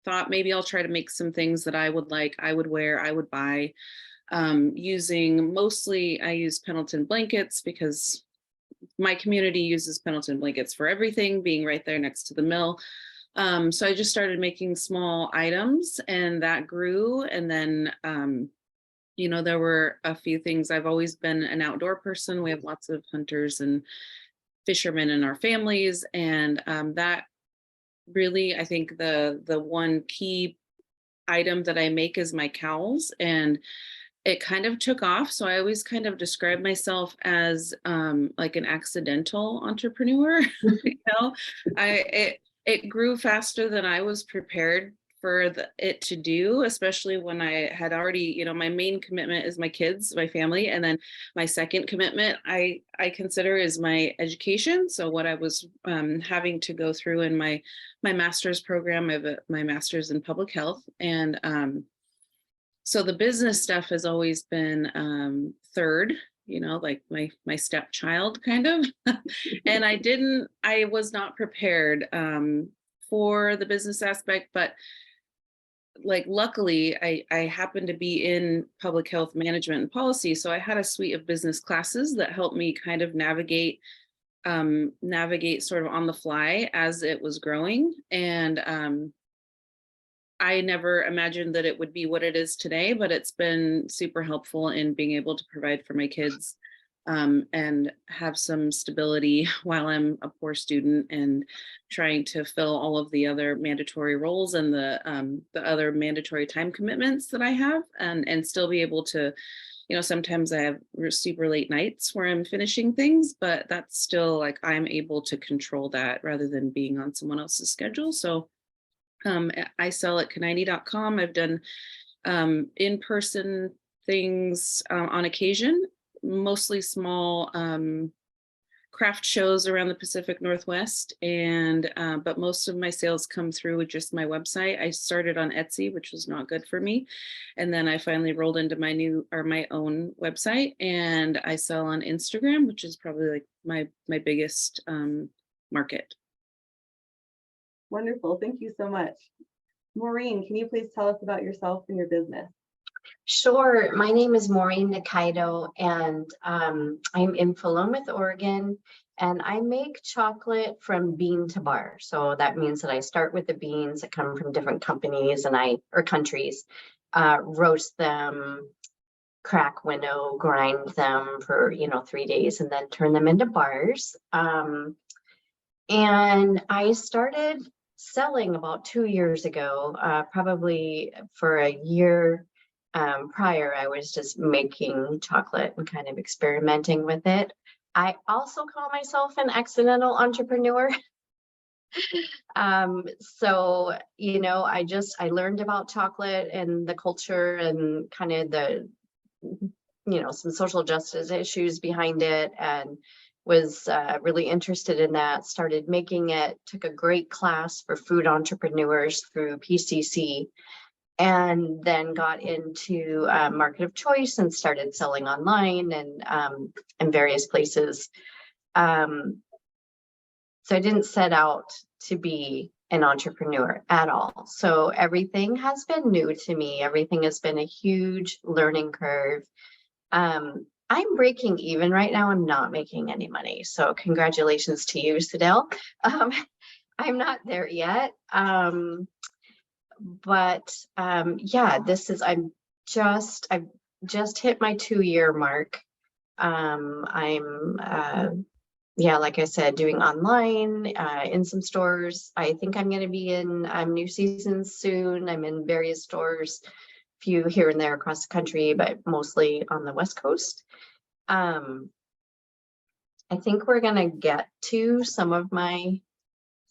thought maybe I'll try to make some things that I would like, I would wear, I would buy, using mostly, I use Pendleton blankets because my community uses Pendleton blankets for everything, being right there next to the mill. So I just started making small items, and that grew. And then, you know, there were a few things. I've always been an outdoor person. We have lots of hunters and fishermen in our families. And that really, I think the one key item that I make is my cowls, and it kind of took off. So I always kind of describe myself as like an accidental entrepreneur. You know, it grew faster than I was prepared for it to do, especially when I had already, you know, my main commitment is my kids, my family, and then my second commitment I consider is my education. So what I was having to go through in my master's program, I have my master's in public health, and so the business stuff has always been third, you know, like my stepchild kind of. And I was not prepared for the business aspect, but like luckily I happened to be in public health management and policy. So I had a suite of business classes that helped me kind of navigate sort of on the fly as it was growing. And I never imagined that it would be what it is today, but it's been super helpful in being able to provide for my kids and have some stability while I'm a poor student and trying to fill all of the other mandatory roles and the other mandatory time commitments that I have, and still be able to, you know, sometimes I have super late nights where I'm finishing things, but that's still like I'm able to control that rather than being on someone else's schedule. So I sell at Kanini.com. I've done in-person things on occasion, mostly small craft shows around the Pacific Northwest, and but most of my sales come through with just my website. I started on Etsy, which was not good for me, and then I finally rolled into my own website, and I sell on Instagram, which is probably like my biggest market. Wonderful. Thank you so much. Maureen, can you please tell us about yourself and your business? Sure. My name is Maureen Nikaido, and I'm in Philomath, Oregon, and I make chocolate from bean to bar. So that means that I start with the beans that come from different companies or countries, roast them, crack winnow, grind them for 3 days, and then turn them into bars. And I started selling about 2 years ago, probably for a year prior, I was just making chocolate and kind of experimenting with it. I also call myself an accidental entrepreneur. So, I learned about chocolate and the culture and kind of the, some social justice issues behind it, and was really interested in that, started making it, took a great class for food entrepreneurs through PCC, and then got into market of choice and started selling online and in various places. So So I didn't set out to be an entrepreneur at all. So everything has been new to me. Everything has been a huge learning curve. I'm breaking even right now. I'm not making any money. So congratulations to you, Sidel. I'm not there yet. Yeah, I've just hit my 2-year mark. Yeah, like I said, doing online, in some stores. I think I'm going to be in New Seasons soon. I'm in various stores, few here and there across the country, but mostly on the West Coast. I think we're going to get to some of my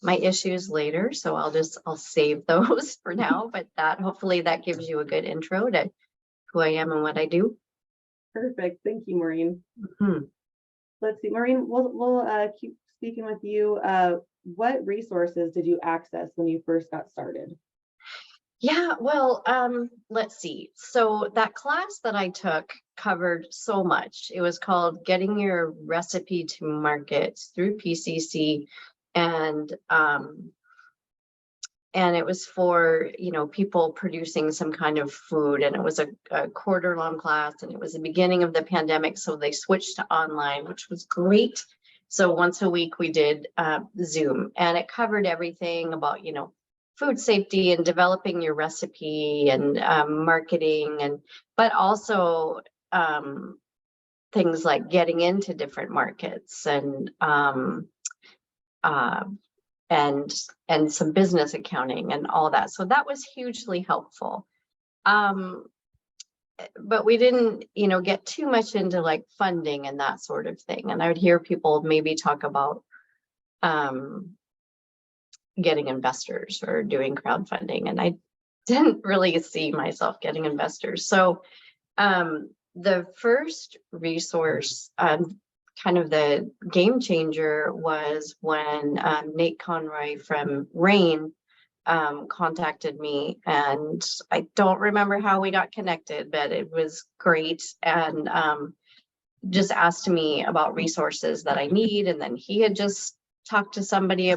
issues later, so I'll save those for now, but hopefully that gives you a good intro to who I am and what I do. Perfect. Thank you, Maureen. Mhm. Let's see, Maureen, we'll keep speaking with you. What resources did you access when you first got started? Yeah, well, let's see. So that class that I took covered so much. It was called Getting Your Recipe to Market through PCC. And it was for, people producing some kind of food. And it was a quarter-long class, and it was the beginning of the pandemic. So they switched to online, which was great. So once a week we did Zoom, and it covered everything about, food safety and developing your recipe and marketing, but also things like getting into different markets and some business accounting and all that. So that was hugely helpful. But we didn't, get too much into like funding and that sort of thing. And I would hear people maybe talk about getting investors or doing crowdfunding. And I didn't really see myself getting investors. So the first resource, kind of the game changer, was when Nate Conroy from Rain contacted me, and I don't remember how we got connected, but it was great, and just asked me about resources that I need. And then he had just talked to somebody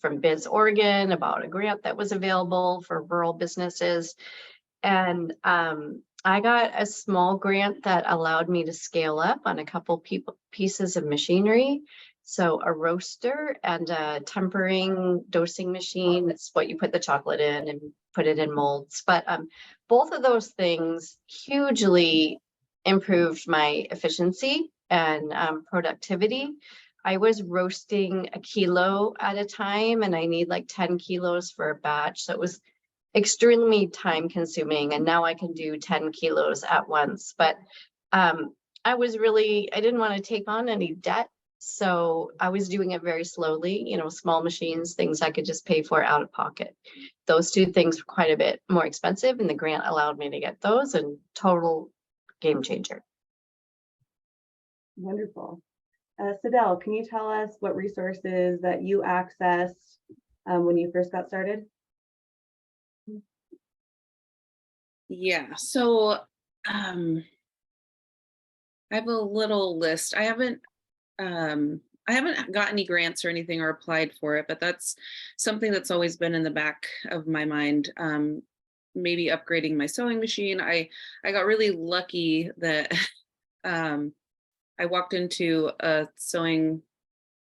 from Biz Oregon about a grant that was available for rural businesses. And I got a small grant that allowed me to scale up on a couple pieces of machinery. So a roaster and a tempering dosing machine. That's what you put the chocolate in and put it in molds. But both of those things hugely improved my efficiency and productivity. I was roasting a kilo at a time, and I need like 10 kilos for a batch. So it was extremely time consuming, and now I can do 10 kilos at once. But I didn't want to take on any debt. So I was doing it very slowly, small machines, things I could just pay for out of pocket. Those two things were quite a bit more expensive, and the grant allowed me to get those, and total game changer. Wonderful. Sidel, can you tell us what resources that you accessed when you first got started? Yeah, so I have a little list. I haven't got any grants or anything or applied for it, but that's something that's always been in the back of my mind. Maybe upgrading my sewing machine. I got really lucky that I walked into a sewing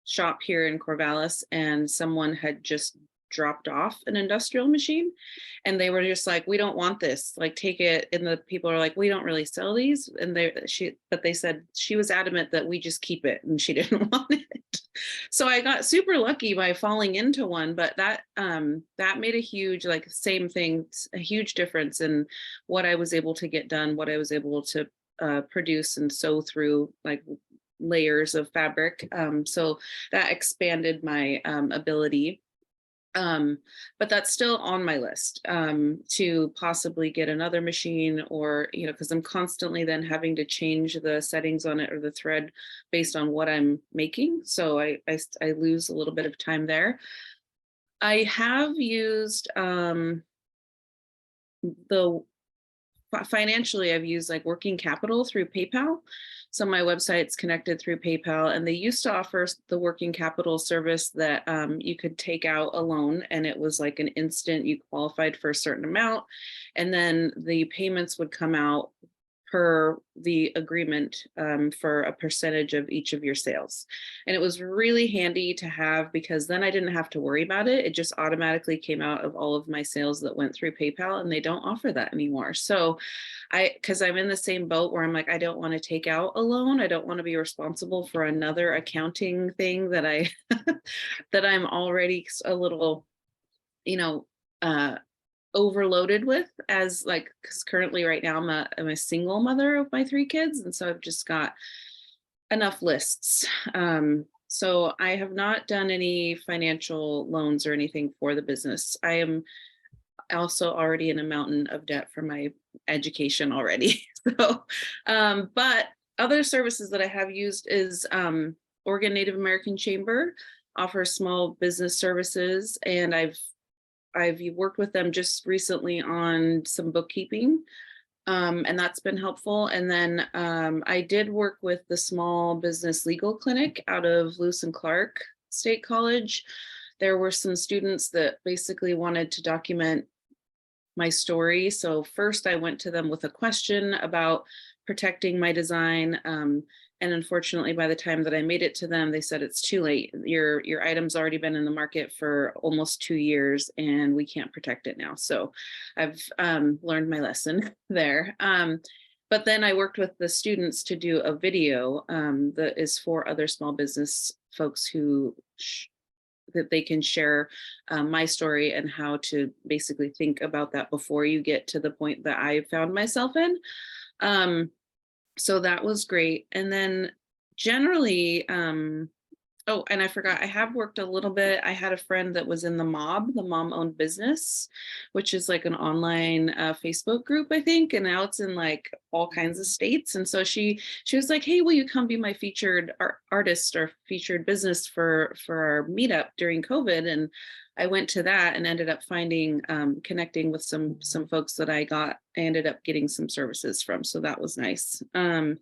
shop here in Corvallis, and someone had just dropped off an industrial machine, and they were just like, we don't want this, like, take it. And the people are like, we don't really sell these. And they said she was adamant that we just keep it, and she didn't want it. So I got super lucky by falling into one, but that made a huge, like, same thing, a huge difference in what I was able to get done, what I was able to produce and sew through, like, layers of fabric. So that expanded my ability. But that's still on my list, to possibly get another machine, or, because I'm constantly then having to change the settings on it or the thread based on what I'm making. So I lose a little bit of time there. I have used the financially, I've used like working capital through PayPal. So my website's connected through PayPal, and they used to offer the working capital service that you could take out a loan, and it was like an instant, you qualified for a certain amount, and then the payments would come out per the agreement for a percentage of each of your sales. And it was really handy to have, because then I didn't have to worry about it. It just automatically came out of all of my sales that went through PayPal, and they don't offer that anymore. So because I'm in the same boat where I'm like, I don't want to take out a loan. I don't want to be responsible for another accounting thing that that I'm already a little, overloaded with, as like, because currently right now I'm a single mother of my 3 kids, and so I've just got enough lists. So I have not done any financial loans or anything for the business. I am also already in a mountain of debt for my education already. So but other services that I have used is Oregon Native American Chamber offers small business services, and I've worked with them just recently on some bookkeeping, and that's been helpful. And then I did work with the Small Business Legal Clinic out of Lewis and Clark State College. There were some students that basically wanted to document my story. So first I went to them with a question about protecting my design. And unfortunately, by the time that I made it to them, they said, it's too late. Your item's already been in the market for almost 2 years, and we can't protect it now. So I've learned my lesson there. But then I worked with the students to do a video that is for other small business folks who that they can share my story and how to basically think about that before you get to the point that I found myself in. So that was great. And then generally, oh, and I forgot, I have worked a little bit. I had a friend that was in the Mom Owned Business, which is like an online Facebook group, I think. And now it's in like all kinds of states. And so she was like, hey, will you come be my featured artist or featured business for our meetup during COVID? And I went to that and ended up finding, connecting with some folks that I ended up getting some services from. So that was nice. And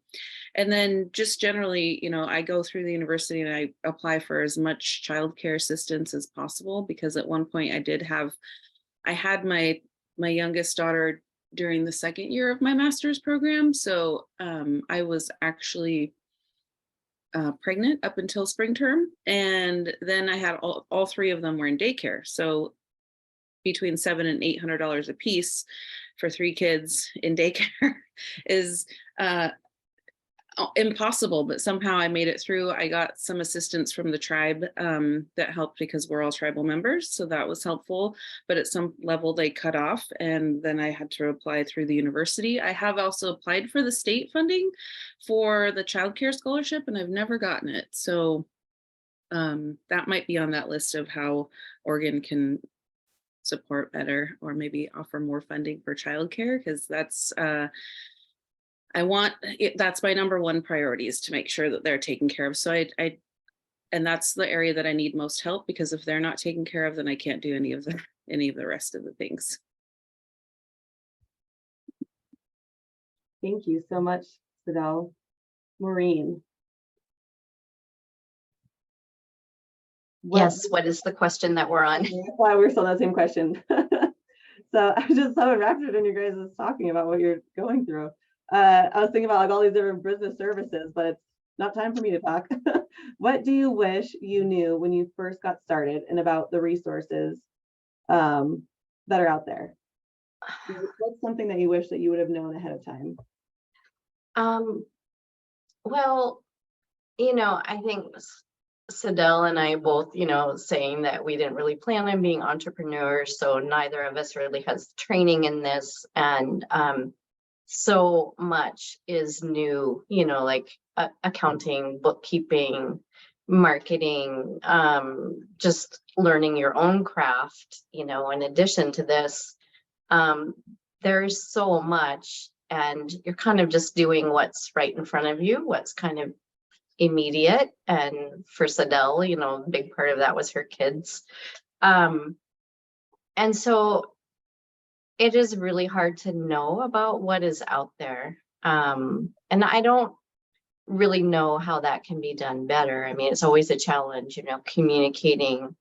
then just generally, I go through the university and I apply for as much childcare assistance as possible, because at one point I had my youngest daughter during the second year of my master's program. So I was actually pregnant up until spring term. And then I had all 3 of them were in daycare. So between $700 and $800 a piece for 3 kids in daycare is impossible, but somehow I made it through. I got some assistance from the tribe that helped, because we're all tribal members. So that was helpful. But at some level they cut off, and then I had to apply through the university. I have also applied for the state funding for the childcare scholarship, and I've never gotten it. So that might be on that list of how Oregon can support better, or maybe offer more funding for childcare, because that's that's my number 1 priority, is to make sure that they're taken care of. So and that's the area that I need most help, because if they're not taken care of, then I can't do any of the rest of the things. Thank you so much, Sadell. Maureen. Yes, what is the question that we're on? That's why we're still on that same question. So I was just so enraptured in your guys' talking about what you're going through. I was thinking about like all these different business services, but it's not time for me to talk. What do you wish you knew when you first got started, and about the resources that are out there? What's something that you wish that you would have known ahead of time? Well, I think Sadell and I both, saying that we didn't really plan on being entrepreneurs, so neither of us really has training in this, and so much is new, like accounting, bookkeeping, marketing, just learning your own craft, in addition to this. There's so much, and you're kind of just doing what's right in front of you, what's kind of immediate. And for Sadell, a big part of that was her kids. And so it is really hard to know about what is out there. And I don't really know how that can be done better. I mean, it's always a challenge, you know, communicating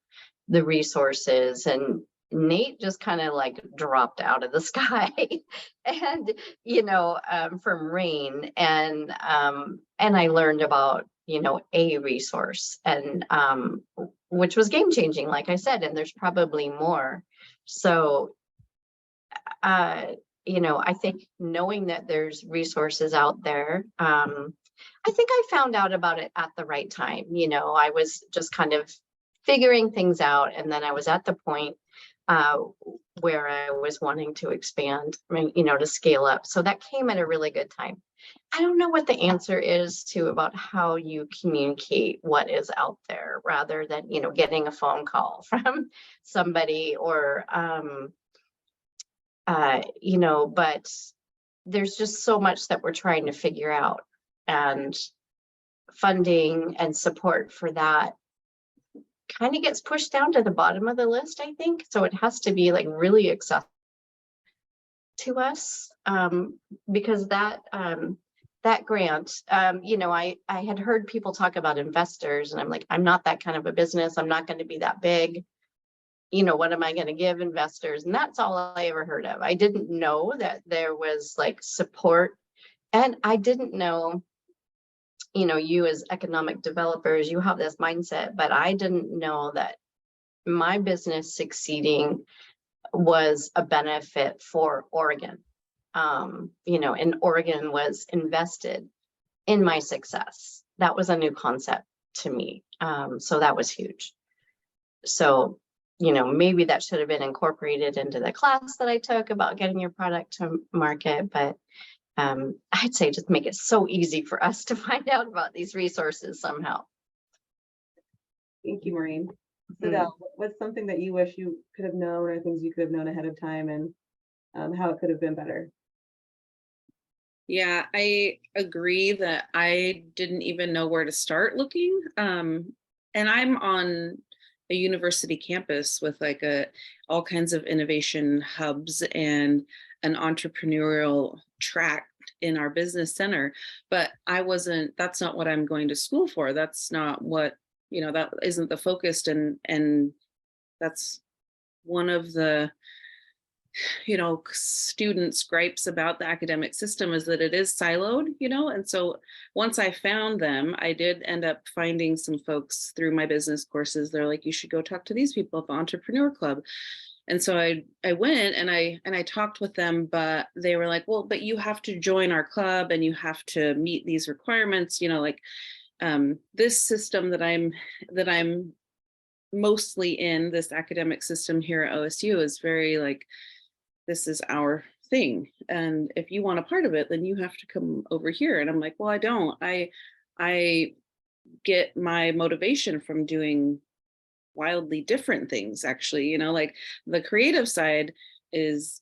the resources, and Nate just kind of like dropped out of the sky and, you know, from Rain, and I learned about, you know, a resource, and which was game changing, like I said, and there's probably more. So, you know, I think knowing that there's resources out there, I think I found out about it at the right time. You know, I was just kind of figuring things out, and then I was at the point where I was wanting to expand, I mean, you know, to scale up. So that came at a really good time. I don't know what the answer is to about how you communicate what is out there, rather than, you know, getting a phone call from somebody, or you know, but there's just so much that we're trying to figure out, and funding and support for that kind of gets pushed down to the bottom of the list, I think. So it has to be like really accessible to us, because that grant, you know, I had heard people talk about investors, and I'm like, I'm not that kind of a business. I'm not going to be that big. You know, what am I going to give investors? And that's all I ever heard of. I didn't know that there was like support, and I didn't know, you know, you as economic developers, you have this mindset, but I didn't know that my business succeeding was a benefit for Oregon. You know, and Oregon was invested in my success. That was a new concept to me. So that was huge. So, you know, maybe that should have been incorporated into the class that I took about getting your product to market, but I'd say just make it so easy for us to find out about these resources somehow. Thank you, Maureen. So what's something that you wish you could have known, or things you could have known ahead of time, and how it could have been better? Yeah, I agree that I didn't even know where to start looking. And I'm on a university campus with like all kinds of innovation hubs and an entrepreneurial track in our business center, but that's not what I'm going to school for. That's not what, you know, that isn't the focus. And that's one of the, you know, students' gripes about the academic system, is that it is siloed, you know. And so once I found them, I did end up finding some folks through my business courses. They're like, you should go talk to these people at the Entrepreneur Club. And so I went and I talked with them, but they were like, well, but you have to join our club and you have to meet these requirements, you know, like this system that I'm mostly in, this academic system here at OSU, is very like, this is our thing. And if you want a part of it, then you have to come over here. And I'm like, well, I don't. I get my motivation from doing wildly different things, actually. You know, like the creative side is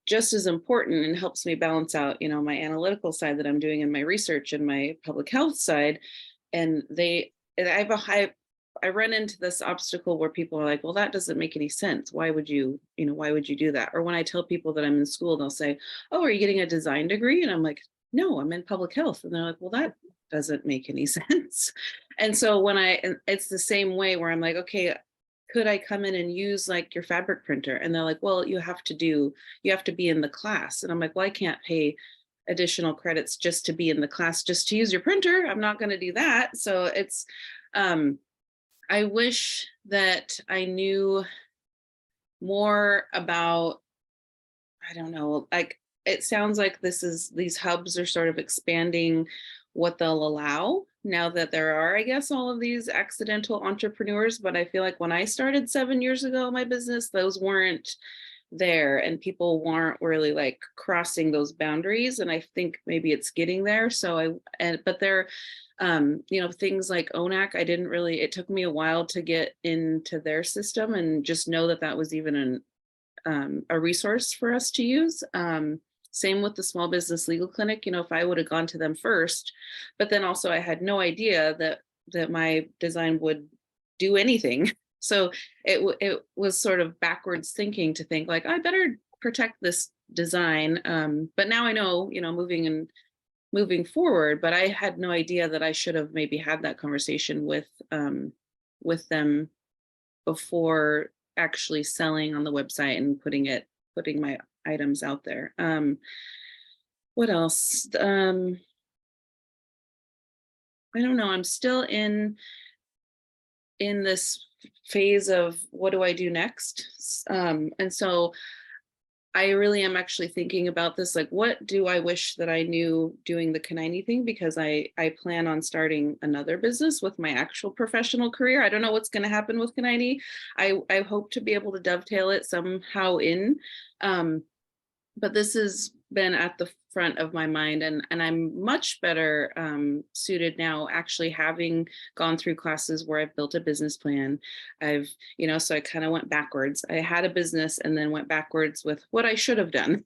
just as important and helps me balance out, you know, my analytical side that I'm doing in my research and my public health side. And I run into this obstacle where people are like, well, that doesn't make any sense. Why would you do that? Or when I tell people that I'm in school, they'll say, oh, are you getting a design degree? And I'm like, no, I'm in public health. And they're like, well, that doesn't make any sense. And so it's the same way where I'm like, okay, could I come in and use like your fabric printer? And they're like, well, you have to be in the class. And I'm like, well, I can't pay additional credits just to be in the class, just to use your printer. I'm not going to do that. So it's, I wish that I knew more about, I don't know, like it sounds like these hubs are sort of expanding what they'll allow now that there are, I guess, all of these accidental entrepreneurs. But I feel like when I started 7 years ago, my business, those weren't there and people weren't really like crossing those boundaries. And I think maybe it's getting there. But there, you know, things like ONAC, it took me a while to get into their system and just know that was even a resource for us to use. Same with the Small Business Legal Clinic, you know, if I would have gone to them first, but then also I had no idea that my design would do anything. So it was sort of backwards thinking to think like, I better protect this design. But now I know, moving forward, but I had no idea that I should have maybe had that conversation with them before actually selling on the website and putting my items out there. What else? I don't know. I'm still in this phase of what do I do next? And so I really am actually thinking about this, like, what do I wish that I knew doing the Kanini thing? Because I plan on starting another business with my actual professional career. I don't know what's going to happen with Kanini. I hope to be able to dovetail it somehow in. But this has been at the front of my mind, and I'm much better suited now, actually having gone through classes where I've built a business plan. I've, so I kind of went backwards. I had a business and then went backwards with what I should have done.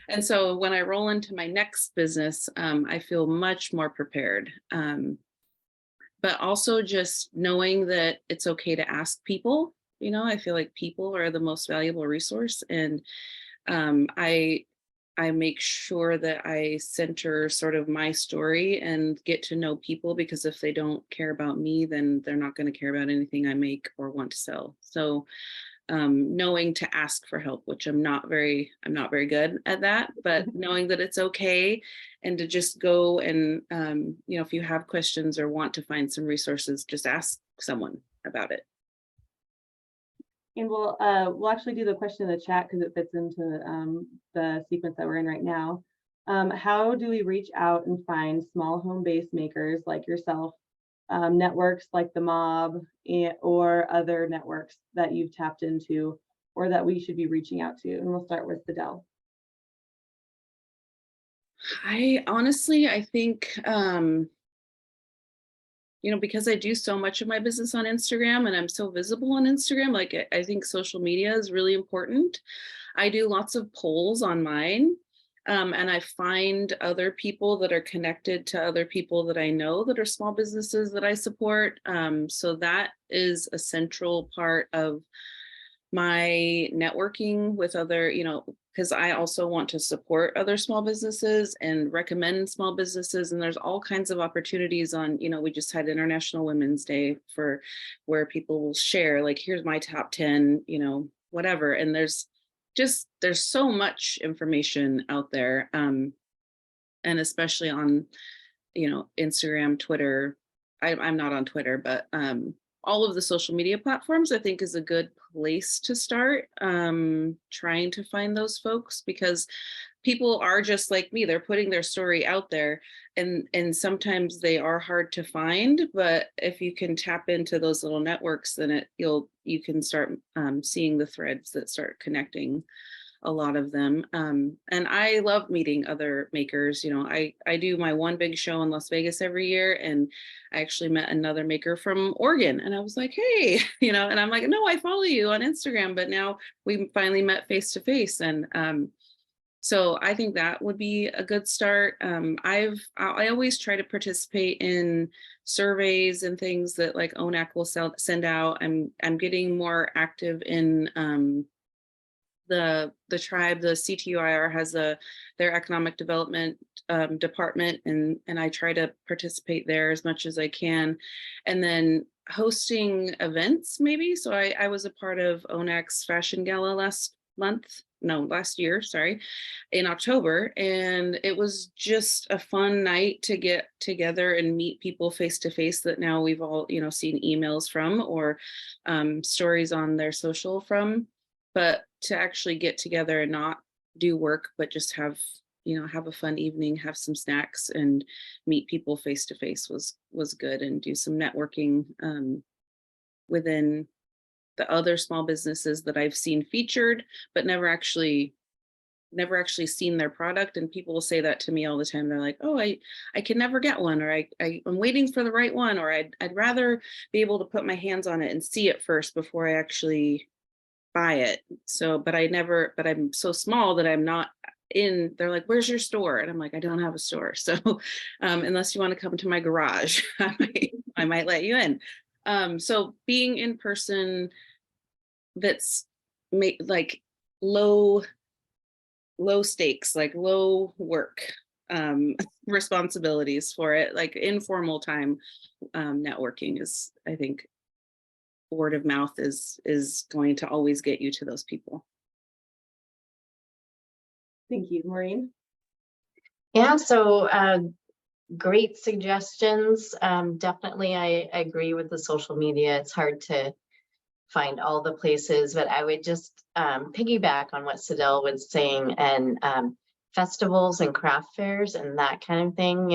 And so when I roll into my next business, I feel much more prepared. But also just knowing that it's okay to ask people, I feel like people are the most valuable resource. And I make sure that I center sort of my story and get to know people, because if they don't care about me, then they're not going to care about anything I make or want to sell. So knowing to ask for help, which I'm not very good at that, but knowing that it's okay, and to just go and, if you have questions or want to find some resources, just ask someone about it. And we'll actually do the question in the chat because it fits into the sequence that we're in right now. How do we reach out and find small home-based makers like yourself, networks like the Mob, or other networks that you've tapped into or that we should be reaching out to? And we'll start with Fidel. I think, because I do so much of my business on Instagram and I'm so visible on Instagram, like I think social media is really important. I do lots of polls on mine, and I find other people that are connected to other people that I know that are small businesses that I support. So that is a central part of my networking with other, because I also want to support other small businesses and recommend small businesses. And there's all kinds of opportunities on, we just had International Women's Day for where people will share, like, here's my top 10, whatever. And there's so much information out there. And especially on, Instagram, Twitter. I'm not on Twitter, but all of the social media platforms, I think, is a good place to start trying to find those folks, because people are just like me. They're putting their story out there, and sometimes they are hard to find. But if you can tap into those little networks, then you can start seeing the threads that start connecting a lot of them. And I love meeting other makers. I do my one big show in Las Vegas every year, and I actually met another maker from Oregon, and I was like, hey, and I'm like, no, I follow you on Instagram, but now we finally met face to face. And so I think that would be a good start. I always try to participate in surveys and things that like ONAC will send out. I'm getting more active in the tribe. The CTUIR has their economic development department, and I try to participate there as much as I can. And then hosting events maybe. So I was a part of ONAC's fashion gala last year, in October. And it was just a fun night to get together and meet people face to face that now we've all, seen emails from, or stories on their social from. But to actually get together and not do work, but just have a fun evening, have some snacks, and meet people face to face was good, and do some networking within the other small businesses that I've seen featured, but never actually seen their product. And people will say that to me all the time. They're like, oh, I can never get one, or I'm waiting for the right one, or I'd rather be able to put my hands on it and see it first before I actually buy it. So, but I'm so small that I'm not in. They're like, where's your store? And I'm like, I don't have a store. So unless you want to come to my garage, I might let you in. So being in person, that's like low stakes, like low work responsibilities for it, like informal time networking is, I think, word of mouth is going to always get you to those people. Thank you, Maureen. Yeah, so great suggestions. Definitely, I agree with the social media. It's hard to find all the places, but I would just piggyback on what Sadell was saying, and festivals and craft fairs and that kind of thing,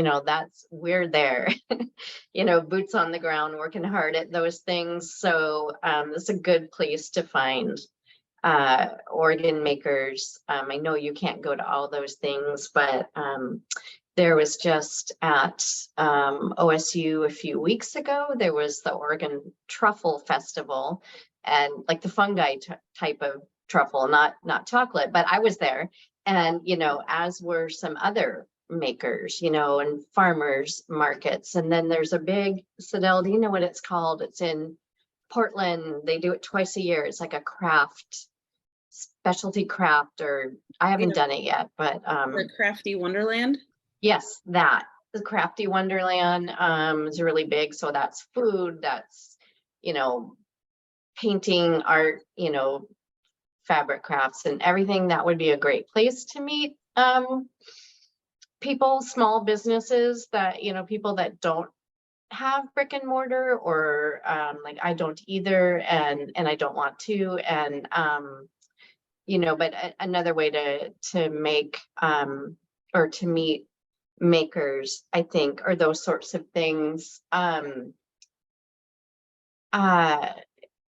we're there, boots on the ground, working hard at those things. So it's a good place to find organ makers. I know you can't go to all those things, but there was just at OSU a few weeks ago, there was the Oregon Truffle Festival, and like the fungi type of truffle, not chocolate, but I was there. And, as were some other makers, and farmers markets. And then there's a big, Sadell, do you know what it's called? It's in Portland. They do it twice a year. It's like a craft, specialty craft, or I haven't done it yet, but The Crafty Wonderland. Yes, that the Crafty Wonderland is really big. So that's food, that's, painting, art, fabric crafts and everything. That would be a great place to meet people, small businesses that, people that don't have brick and mortar, or like I don't either, and I don't want to, and but another way to make or to meet makers, I think, or those sorts of things.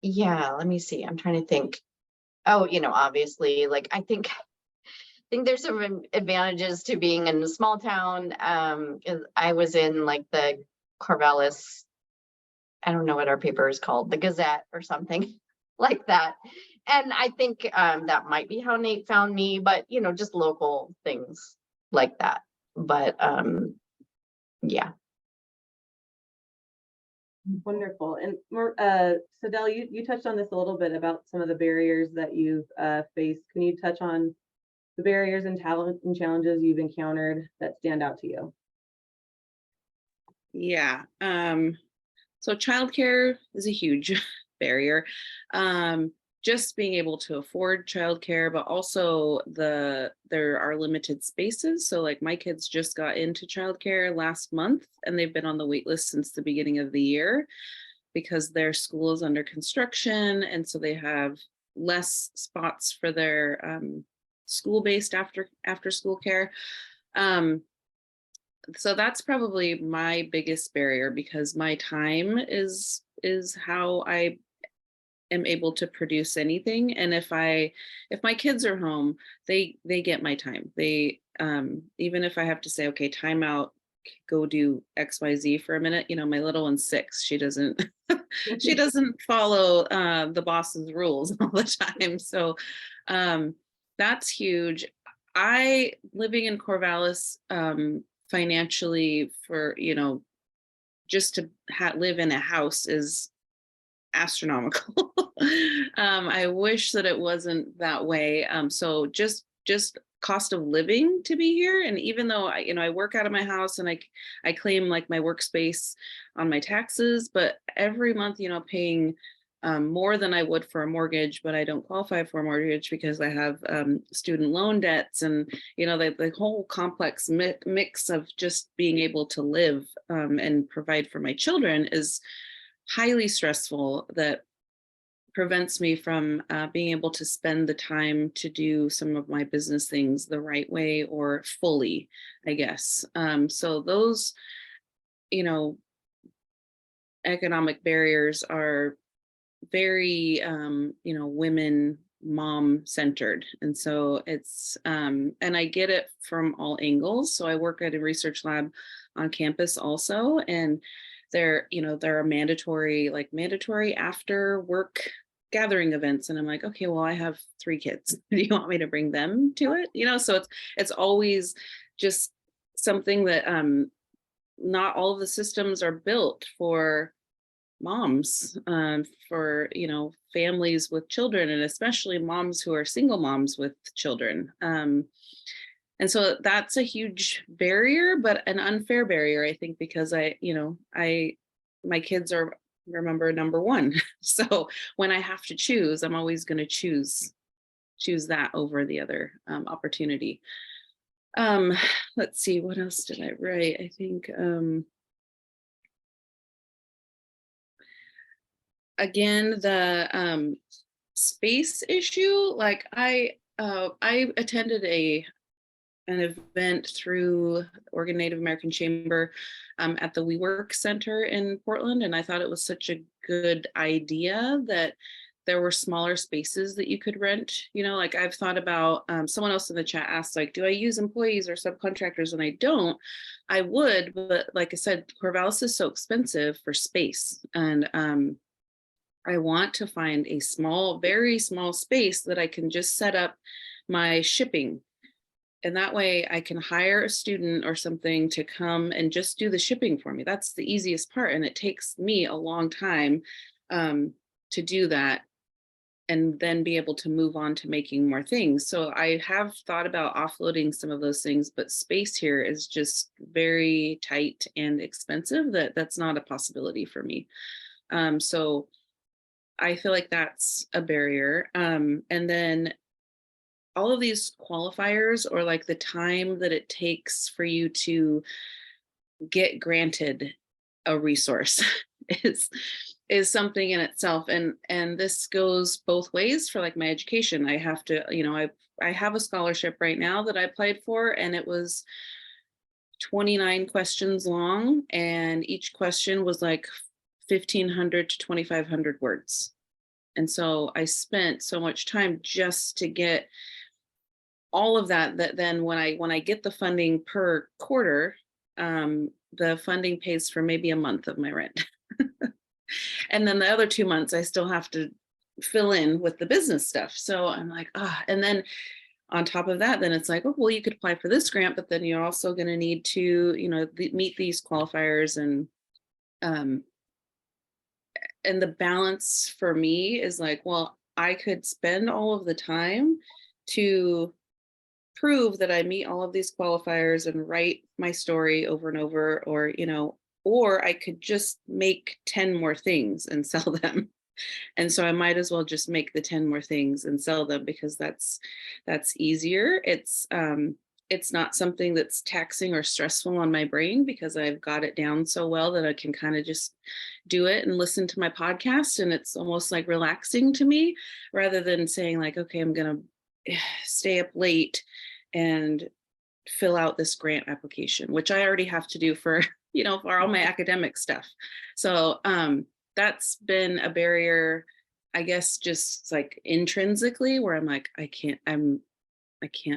Yeah, let me see, I'm trying to think. Oh, obviously, like I think there's some advantages to being in a small town. I was in like the Corvallis, I don't know what our paper is called, the Gazette or something like that. And I think that might be how Nate found me, but just local things like that. But yeah. Wonderful. And Sadell, you touched on this a little bit about some of the barriers that you've faced. Can you touch on the barriers and talent and challenges you've encountered that stand out to you? Yeah. So childcare is a huge barrier. Just being able to afford childcare, but also there are limited spaces. So like my kids just got into childcare last month, and they've been on the wait list since the beginning of the year because their school is under construction, and so they have less spots for their school-based after school care. So that's probably my biggest barrier, because my time is how I am able to produce anything. And if my kids are home, they get my time. They even if I have to say, okay, time out, go do XYZ for a minute. My little one's 6. She doesn't she doesn't follow the boss's rules all the time. So that's huge. Living in Corvallis, financially, for just to live in a house is astronomical. I wish that it wasn't that way. So just cost of living to be here. And even though I work out of my house and I claim like my workspace on my taxes, but every month, paying more than I would for a mortgage, but I don't qualify for a mortgage because I have student loan debts, and the whole complex mix of just being able to live and provide for my children is highly stressful. That prevents me from being able to spend the time to do some of my business things the right way or fully, I guess. So those, economic barriers are very, women mom centered. And so it's, and I get it from all angles. So I work at a research lab on campus also, and there are mandatory after work gathering events. And I'm like, okay, well, I have 3 kids. Do you want me to bring them to it? So it's always just something that not all of the systems are built for moms, for, families with children, and especially moms who are single moms with children. And so that's a huge barrier, but an unfair barrier, I think, because my kids are, remember, number one. So when I have to choose, I'm always going to choose that over the other opportunity. Let's see, what else did I write? I think, again, the space issue, like I attended an event through Oregon Native American Chamber at the WeWork Center in Portland. And I thought it was such a good idea that there were smaller spaces that you could rent. Like I've thought about, someone else in the chat asked, like, do I use employees or subcontractors? And I don't. I would, but like I said, Corvallis is so expensive for space. And I want to find a small, very small space that I can just set up my shipping. And that way I can hire a student or something to come and just do the shipping for me. That's the easiest part. And it takes me a long time to do that, and then be able to move on to making more things. So I have thought about offloading some of those things, but space here is just very tight and expensive. That's not a possibility for me. So I feel like that's a barrier. And then all of these qualifiers, or like the time that it takes for you to get granted a resource is something in itself. And this goes both ways for like my education. I have to, I have a scholarship right now that I applied for, and it was 29 questions long, and each question was like 1,500 to 2,500 words. And so I spent so much time just to get all of that then when I get the funding per quarter, the funding pays for maybe a month of my rent. And then the other 2 months I still have to fill in with the business stuff. So I'm like, and then on top of that, then it's like, oh, well, you could apply for this grant, but then you're also going to need to, meet these qualifiers. And the balance for me is like, well, I could spend all of the time to prove that I meet all of these qualifiers and write my story over and over, or I could just make 10 more things and sell them. And so I might as well just make the 10 more things and sell them, because that's easier. It's not something that's taxing or stressful on my brain, because I've got it down so well that I can kind of just do it and listen to my podcast. And it's almost like relaxing to me, rather than saying like, okay, I'm going to stay up late and fill out this grant application, which I already have to do for, for all my academic stuff. So that's been a barrier, I guess, just like intrinsically, where I'm like, I can't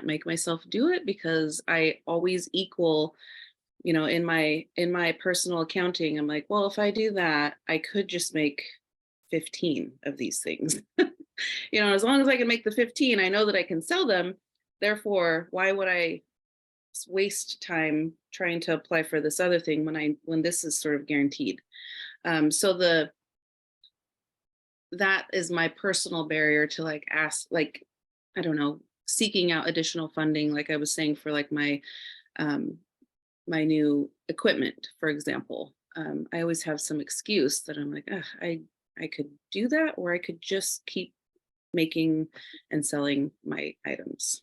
make myself do it, because I always equal, in my personal accounting, I'm like, well, if I do that, I could just make 15 of these things. As long as I can make the 15, I know that I can sell them. Therefore, why would I waste time trying to apply for this other thing when this is sort of guaranteed? So that is my personal barrier to like ask, like, I don't know, seeking out additional funding, like I was saying, for like my my new equipment, for example. I always have some excuse that I'm like, I could do that, or I could just keep making and selling my items.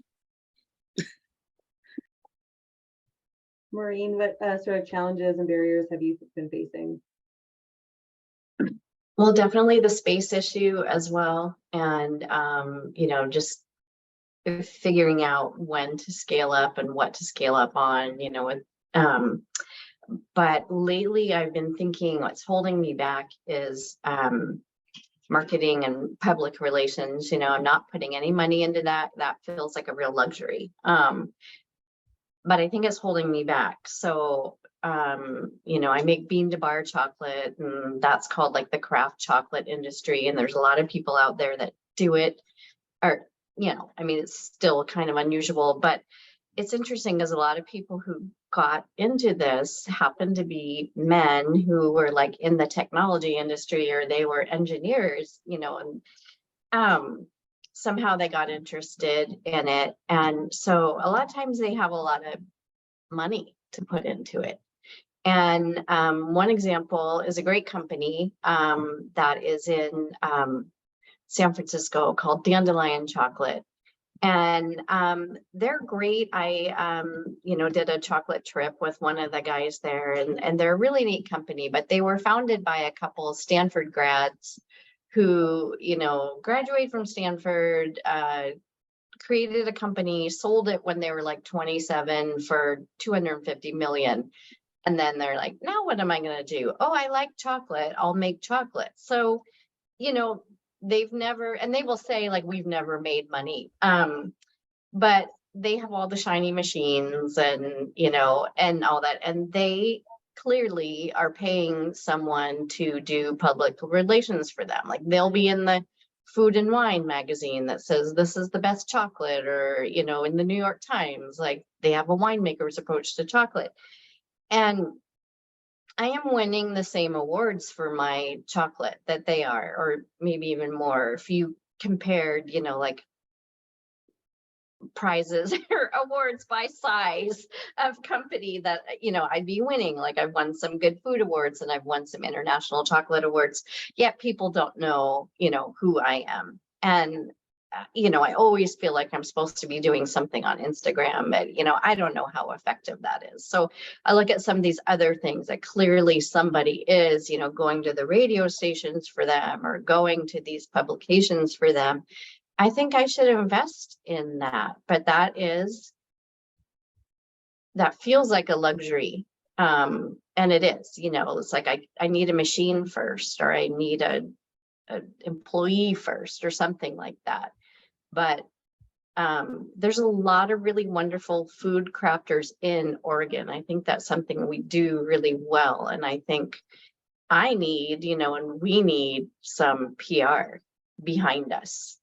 Maureen, what sort of challenges and barriers have you been facing? Well, definitely the space issue as well. And, just figuring out when to scale up and what to scale up on, but lately I've been thinking what's holding me back is marketing and public relations. I'm not putting any money into that. That feels like a real luxury. But I think it's holding me back. So, I make bean to bar chocolate, and that's called like the craft chocolate industry. And there's a lot of people out there that do it, or, it's still kind of unusual, but it's interesting because a lot of people who got into this happen to be men who were like in the technology industry, or they were engineers, you know, and somehow they got interested in it. And so a lot of times they have a lot of money to put into it. And one example is a great company that is in San Francisco called Dandelion Chocolate. And they're great. I, you know, did a chocolate trip with one of the guys there, and they're a really neat company, but they were founded by a couple of Stanford grads who, you know, graduated from Stanford, created a company, sold it when they were like 27 for 250 million. And then they're like, now what am I going to do? Oh, I like chocolate. I'll make chocolate. So, you know, they've never, and they will say like, we've never made money. But they have all the shiny machines and, you know, and all that. And they clearly are paying someone to do public relations for them. Like they'll be in the Food and Wine magazine that says this is the best chocolate, or, you know, in the New York Times, like they have a winemaker's approach to chocolate. And I am winning the same awards for my chocolate that they are, or maybe even more. If you compared, you know, like prizes or awards by size of company that, you know, I'd be winning. Like I've won some good food awards and I've won some international chocolate awards, yet people don't know, you know, who I am. And you know, I always feel like I'm supposed to be doing something on Instagram, but, you know, I don't know how effective that is. So I look at some of these other things that clearly somebody is, you know, going to the radio stations for them or going to these publications for them. I think I should invest in that, but that feels like a luxury. And it is, you know, it's like, I need a machine first, or I need a employee first or something like that. But there's a lot of really wonderful food crafters in Oregon. I think that's something we do really well. And I think I need, you know, and we need some PR behind us.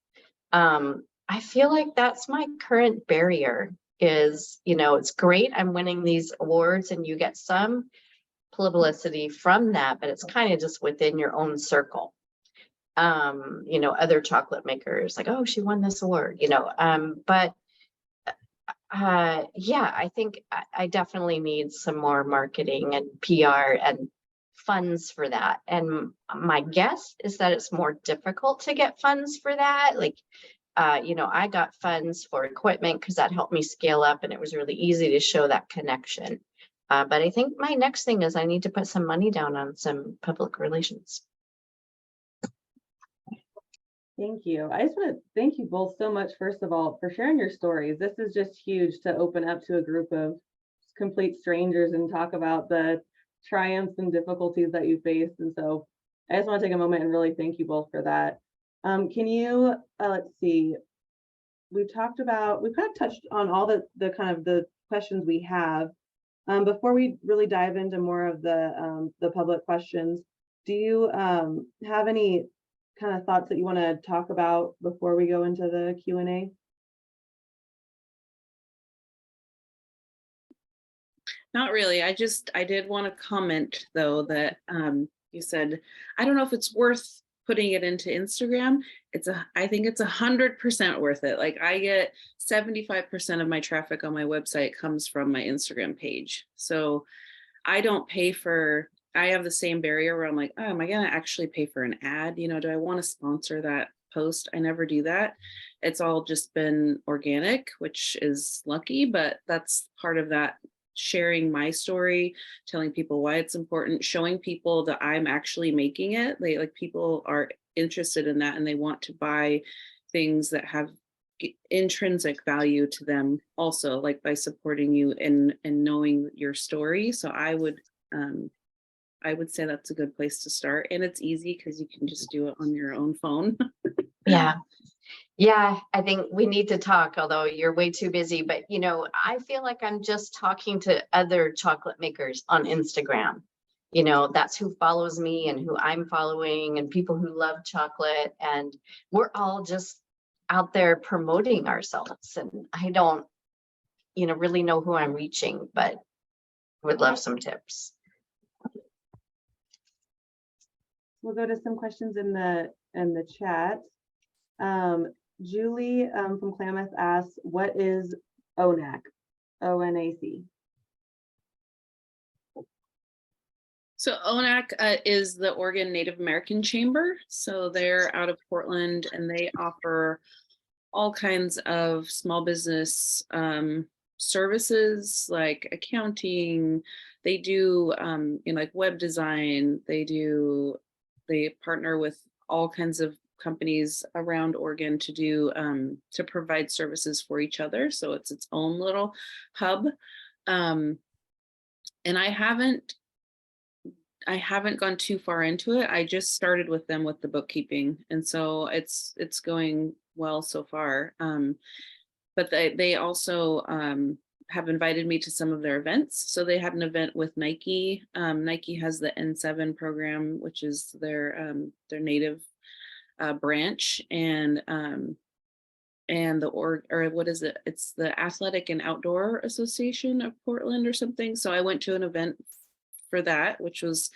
I feel like that's my current barrier is, you know, it's great. I'm winning these awards and you get some publicity from that, but it's kind of just within your own circle. You know, other chocolate makers like, oh, she won this award, you know, but yeah, I think I definitely need some more marketing and PR and funds for that. And my guess is that it's more difficult to get funds for that. Like, you know, I got funds for equipment because that helped me scale up and it was really easy to show that connection. But I think my next thing is I need to put some money down on some public relations. Thank you. I just want to thank you both so much, first of all, for sharing your stories. This is just huge to open up to a group of complete strangers and talk about the triumphs and difficulties that you faced. And so I just want to take a moment and really thank you both for that. Can you, let's see, we've kind of touched on all the kind of the questions we have. Before we really dive into more of the public questions, do you have any kind of thoughts that you want to talk about before we go into the Q&A? Not really. I did want to comment though that you said, I don't know if it's worth putting it into Instagram. I think it's 100% worth it. Like I get 75% of my traffic on my website comes from my Instagram page. So I don't pay for, I have the same barrier where I'm like, oh, am I going to actually pay for an ad? You know, do I want to sponsor that post? I never do that. It's all just been organic, which is lucky, but that's part of that, sharing my story, telling people why it's important, showing people that I'm actually making it. Like people are interested in that and they want to buy things that have intrinsic value to them also, like by supporting you and knowing your story. So I would say that's a good place to start. And it's easy because you can just do it on your own phone. Yeah. Yeah, I think we need to talk, although you're way too busy. But, you know, I feel like I'm just talking to other chocolate makers on Instagram. You know, that's who follows me and who I'm following, and people who love chocolate. And we're all just out there promoting ourselves. And really know who I'm reaching, but would love some tips. We'll go to some questions in the chat. Julie from Klamath asks, what is ONAC? ONAC. So ONAC is the Oregon Native American Chamber. So they're out of Portland and they offer all kinds of small business services like accounting. They do like web design. They partner with all kinds of companies around Oregon to do to provide services for each other. So it's its own little hub. And I haven't gone too far into it. I just started with them with the bookkeeping. And so it's going well so far. But they also have invited me to some of their events. So they had an event with Nike. Nike has the N7 program, which is their native branch, and what is it? It's the Athletic and Outdoor Association of Portland or something. So I went to an event for that, which was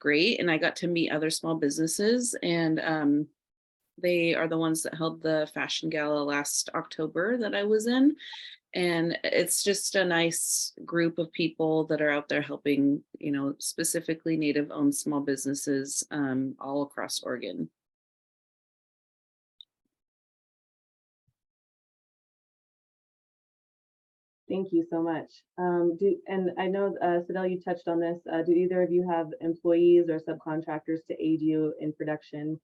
great, and I got to meet other small businesses, and they are the ones that held the fashion gala last October that I was in. And it's just a nice group of people that are out there helping, specifically Native owned small businesses all across Oregon. Thank you so much. And I know, Sadell, you touched on this. Do either of you have employees or subcontractors to aid you in production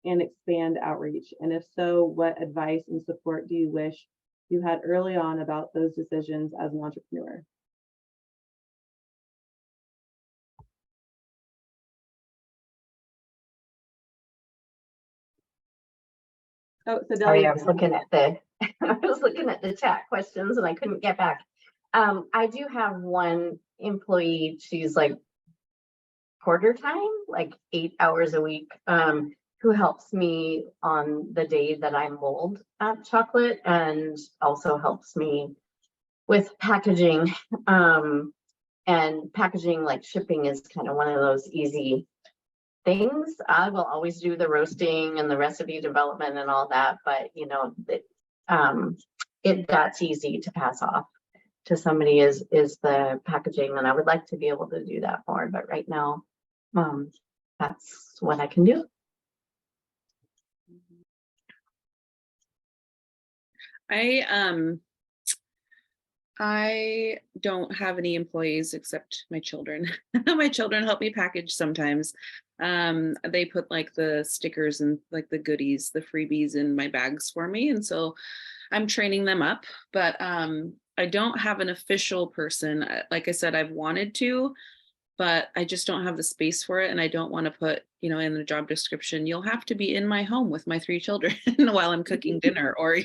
and expand outreach? And if so, what advice and support do you wish you had early on about those decisions as an entrepreneur? Oh, Sadell. Sorry, I was looking at the chat questions and I couldn't get back. I do have one employee. She's like quarter time, like 8 hours a week, who helps me on the day that I mold chocolate and also helps me with packaging. And packaging, like shipping, is kind of one of those easy things. I will always do the roasting and the recipe development and all that, but that's easy to pass off to somebody is the packaging, and I would like to be able to do that more, but right now that's what I can do. I don't have any employees except my children. My children help me package sometimes. They put like the stickers and like the goodies, the freebies in my bags for me. And so I'm training them up, but I don't have an official person. Like I said, I've wanted to, but I just don't have the space for it. And I don't want to put, in the job description, you'll have to be in my home with my 3 children while I'm cooking dinner, or,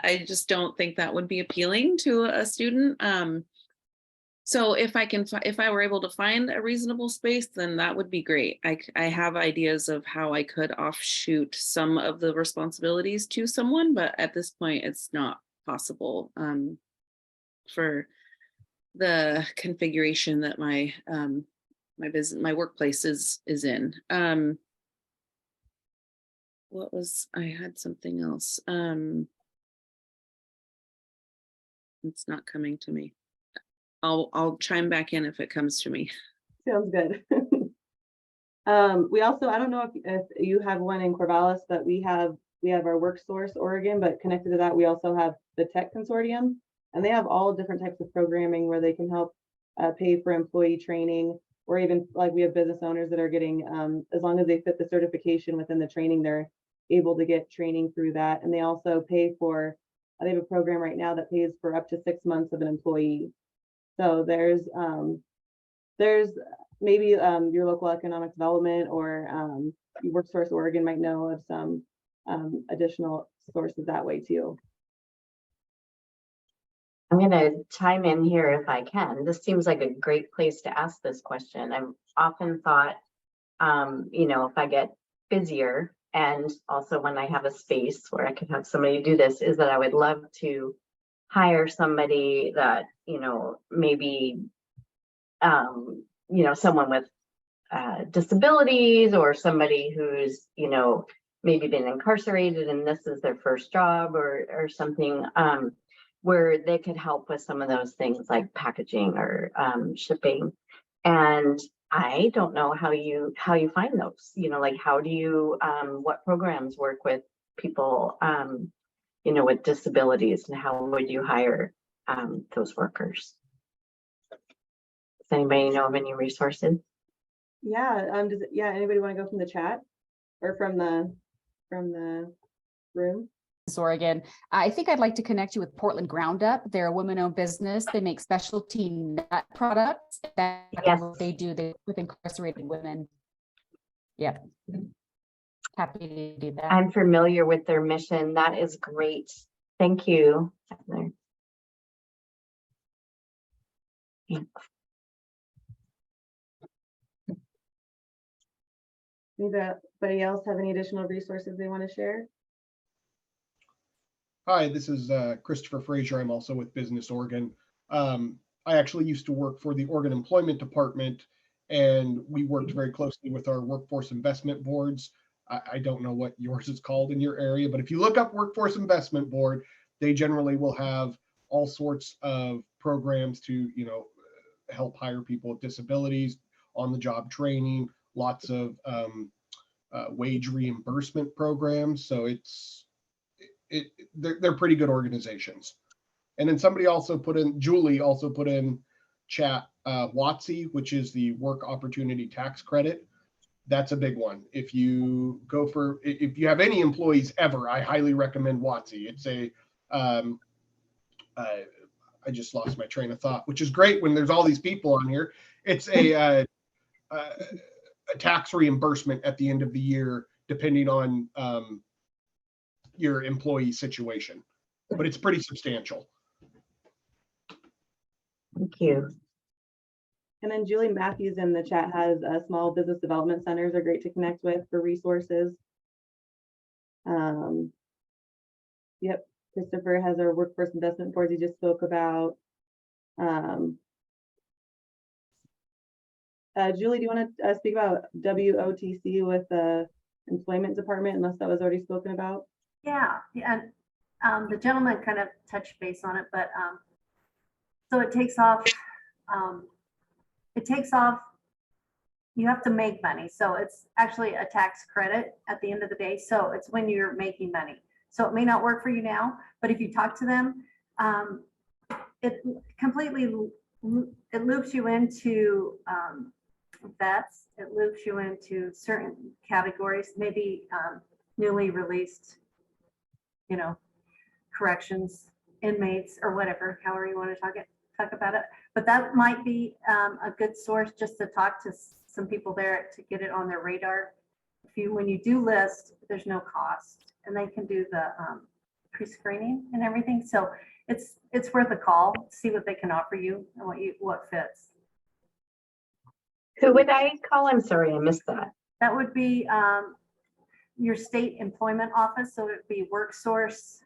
I just don't think that would be appealing to a student. So if I were able to find a reasonable space, then that would be great. I have ideas of how I could offshoot some of the responsibilities to someone, but at this point it's not possible for the configuration that my my workplace is in. I had something else. It's not coming to me. I'll chime back in if it comes to me. Sounds good. We also, I don't know if you have one in Corvallis, but we have our WorkSource Oregon, but connected to that, we also have the Tech Consortium, and they have all different types of programming where they can help pay for employee training, or even like we have business owners that are getting, as long as they fit the certification within the training, they're able to get training through that. And they also pay for, they have a program right now that pays for up to 6 months of an employee. So there's maybe your local economic development or WorkSource Oregon might know of some additional sources that way too. I'm going to chime in here if I can. This seems like a great place to ask this question. I've often thought, if I get busier and also when I have a space where I can have somebody do this, is that I would love to hire somebody that, maybe, someone with disabilities, or somebody who's, maybe been incarcerated and this is their first job, or something, where they could help with some of those things like packaging or shipping. And I don't know how you find those, like how do you, what programs work with people, with disabilities, and how would you hire those workers? Does anybody know of any resources? Yeah, anybody want to go from the chat or from the room? Oregon. I think I'd like to connect you with Portland Ground Up. They're a women-owned business. They make specialty nut products. That's what they do. They work with incarcerated women. Yep. Happy to do that. I'm familiar with their mission. That is great. Thank you. Anybody else have any additional resources they want to share? Hi, this is Christopher Frazier. I'm also with Business Oregon. I actually used to work for the Oregon Employment Department, and we worked very closely with our workforce investment boards. I don't know what yours is called in your area, but if you look up Workforce Investment Board, they generally will have all sorts of programs to, help hire people with disabilities, on-the-job training, lots of wage reimbursement programs. So they're pretty good organizations. And then somebody also Julie also put in chat WOTC, which is the Work Opportunity Tax Credit. That's a big one. If you have any employees ever, I highly recommend WOTC. It's I just lost my train of thought, which is great when there's all these people on here. It's a tax reimbursement at the end of the year, depending on your employee situation, but it's pretty substantial. Thank you. And then Julie Matthews in the chat has small business development centers are great to connect with for resources. Yep, Christopher has our workforce investment boards he just spoke about. Julie, do you want to speak about WOTC with the employment department, unless that was already spoken about? Yeah, and the gentleman kind of touched base on it, but so it takes off. You have to make money, so it's actually a tax credit at the end of the day. So it's when you're making money. So it may not work for you now, but if you talk to them, it completely loops you into vets. It loops you into certain categories, maybe newly released, corrections, inmates, or whatever, however you want to talk about it. But that might be a good source just to talk to some people there to get it on their radar. When you do list, there's no cost, and they can do the pre-screening and everything. So it's worth a call, see what they can offer you and what fits. Who would I call? I'm sorry, I missed that. That would be your state employment office. So it'd be WorkSource.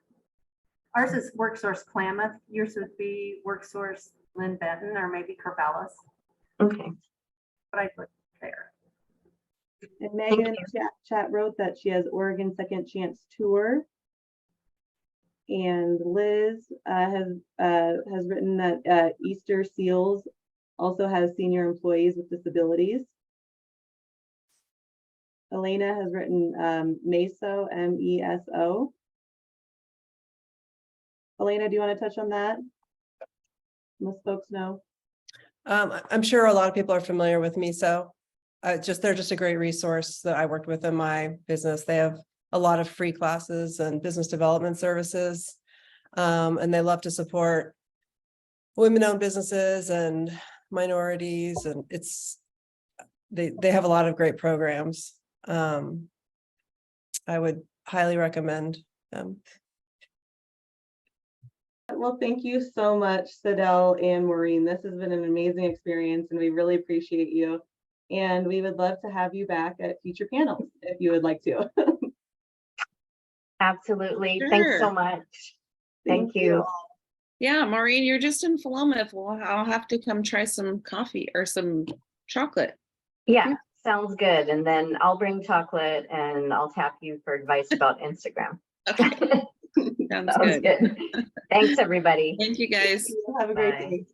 Ours is WorkSource Klamath. Yours would be WorkSource Lynn Benton, or maybe Corvallis. Okay. But I put there. And Megan in the chat wrote that she has Oregon Second Chance Tour. And Liz has written that Easter Seals also has senior employees with disabilities. Elena has written MESO, MESO. Elena, do you want to touch on that? Most folks know. I'm sure a lot of people are familiar with MESO. They're just a great resource that I worked with in my business. They have a lot of free classes and business development services. And they love to support women-owned businesses and minorities, and they have a lot of great programs. I would highly recommend them. Well, thank you so much, Sadell and Maureen. This has been an amazing experience, and we really appreciate you. And we would love to have you back at future panels if you would like to. Absolutely. Sure. Thanks so much. Thank you. Yeah, Maureen, you're just in Philomath. Well, I'll have to come try some coffee or some chocolate. Yeah, sounds good. And then I'll bring chocolate and I'll tap you for advice about Instagram. Okay. Sounds Sounds good. good. Thanks, everybody. Thank you guys. Have a great Bye. day.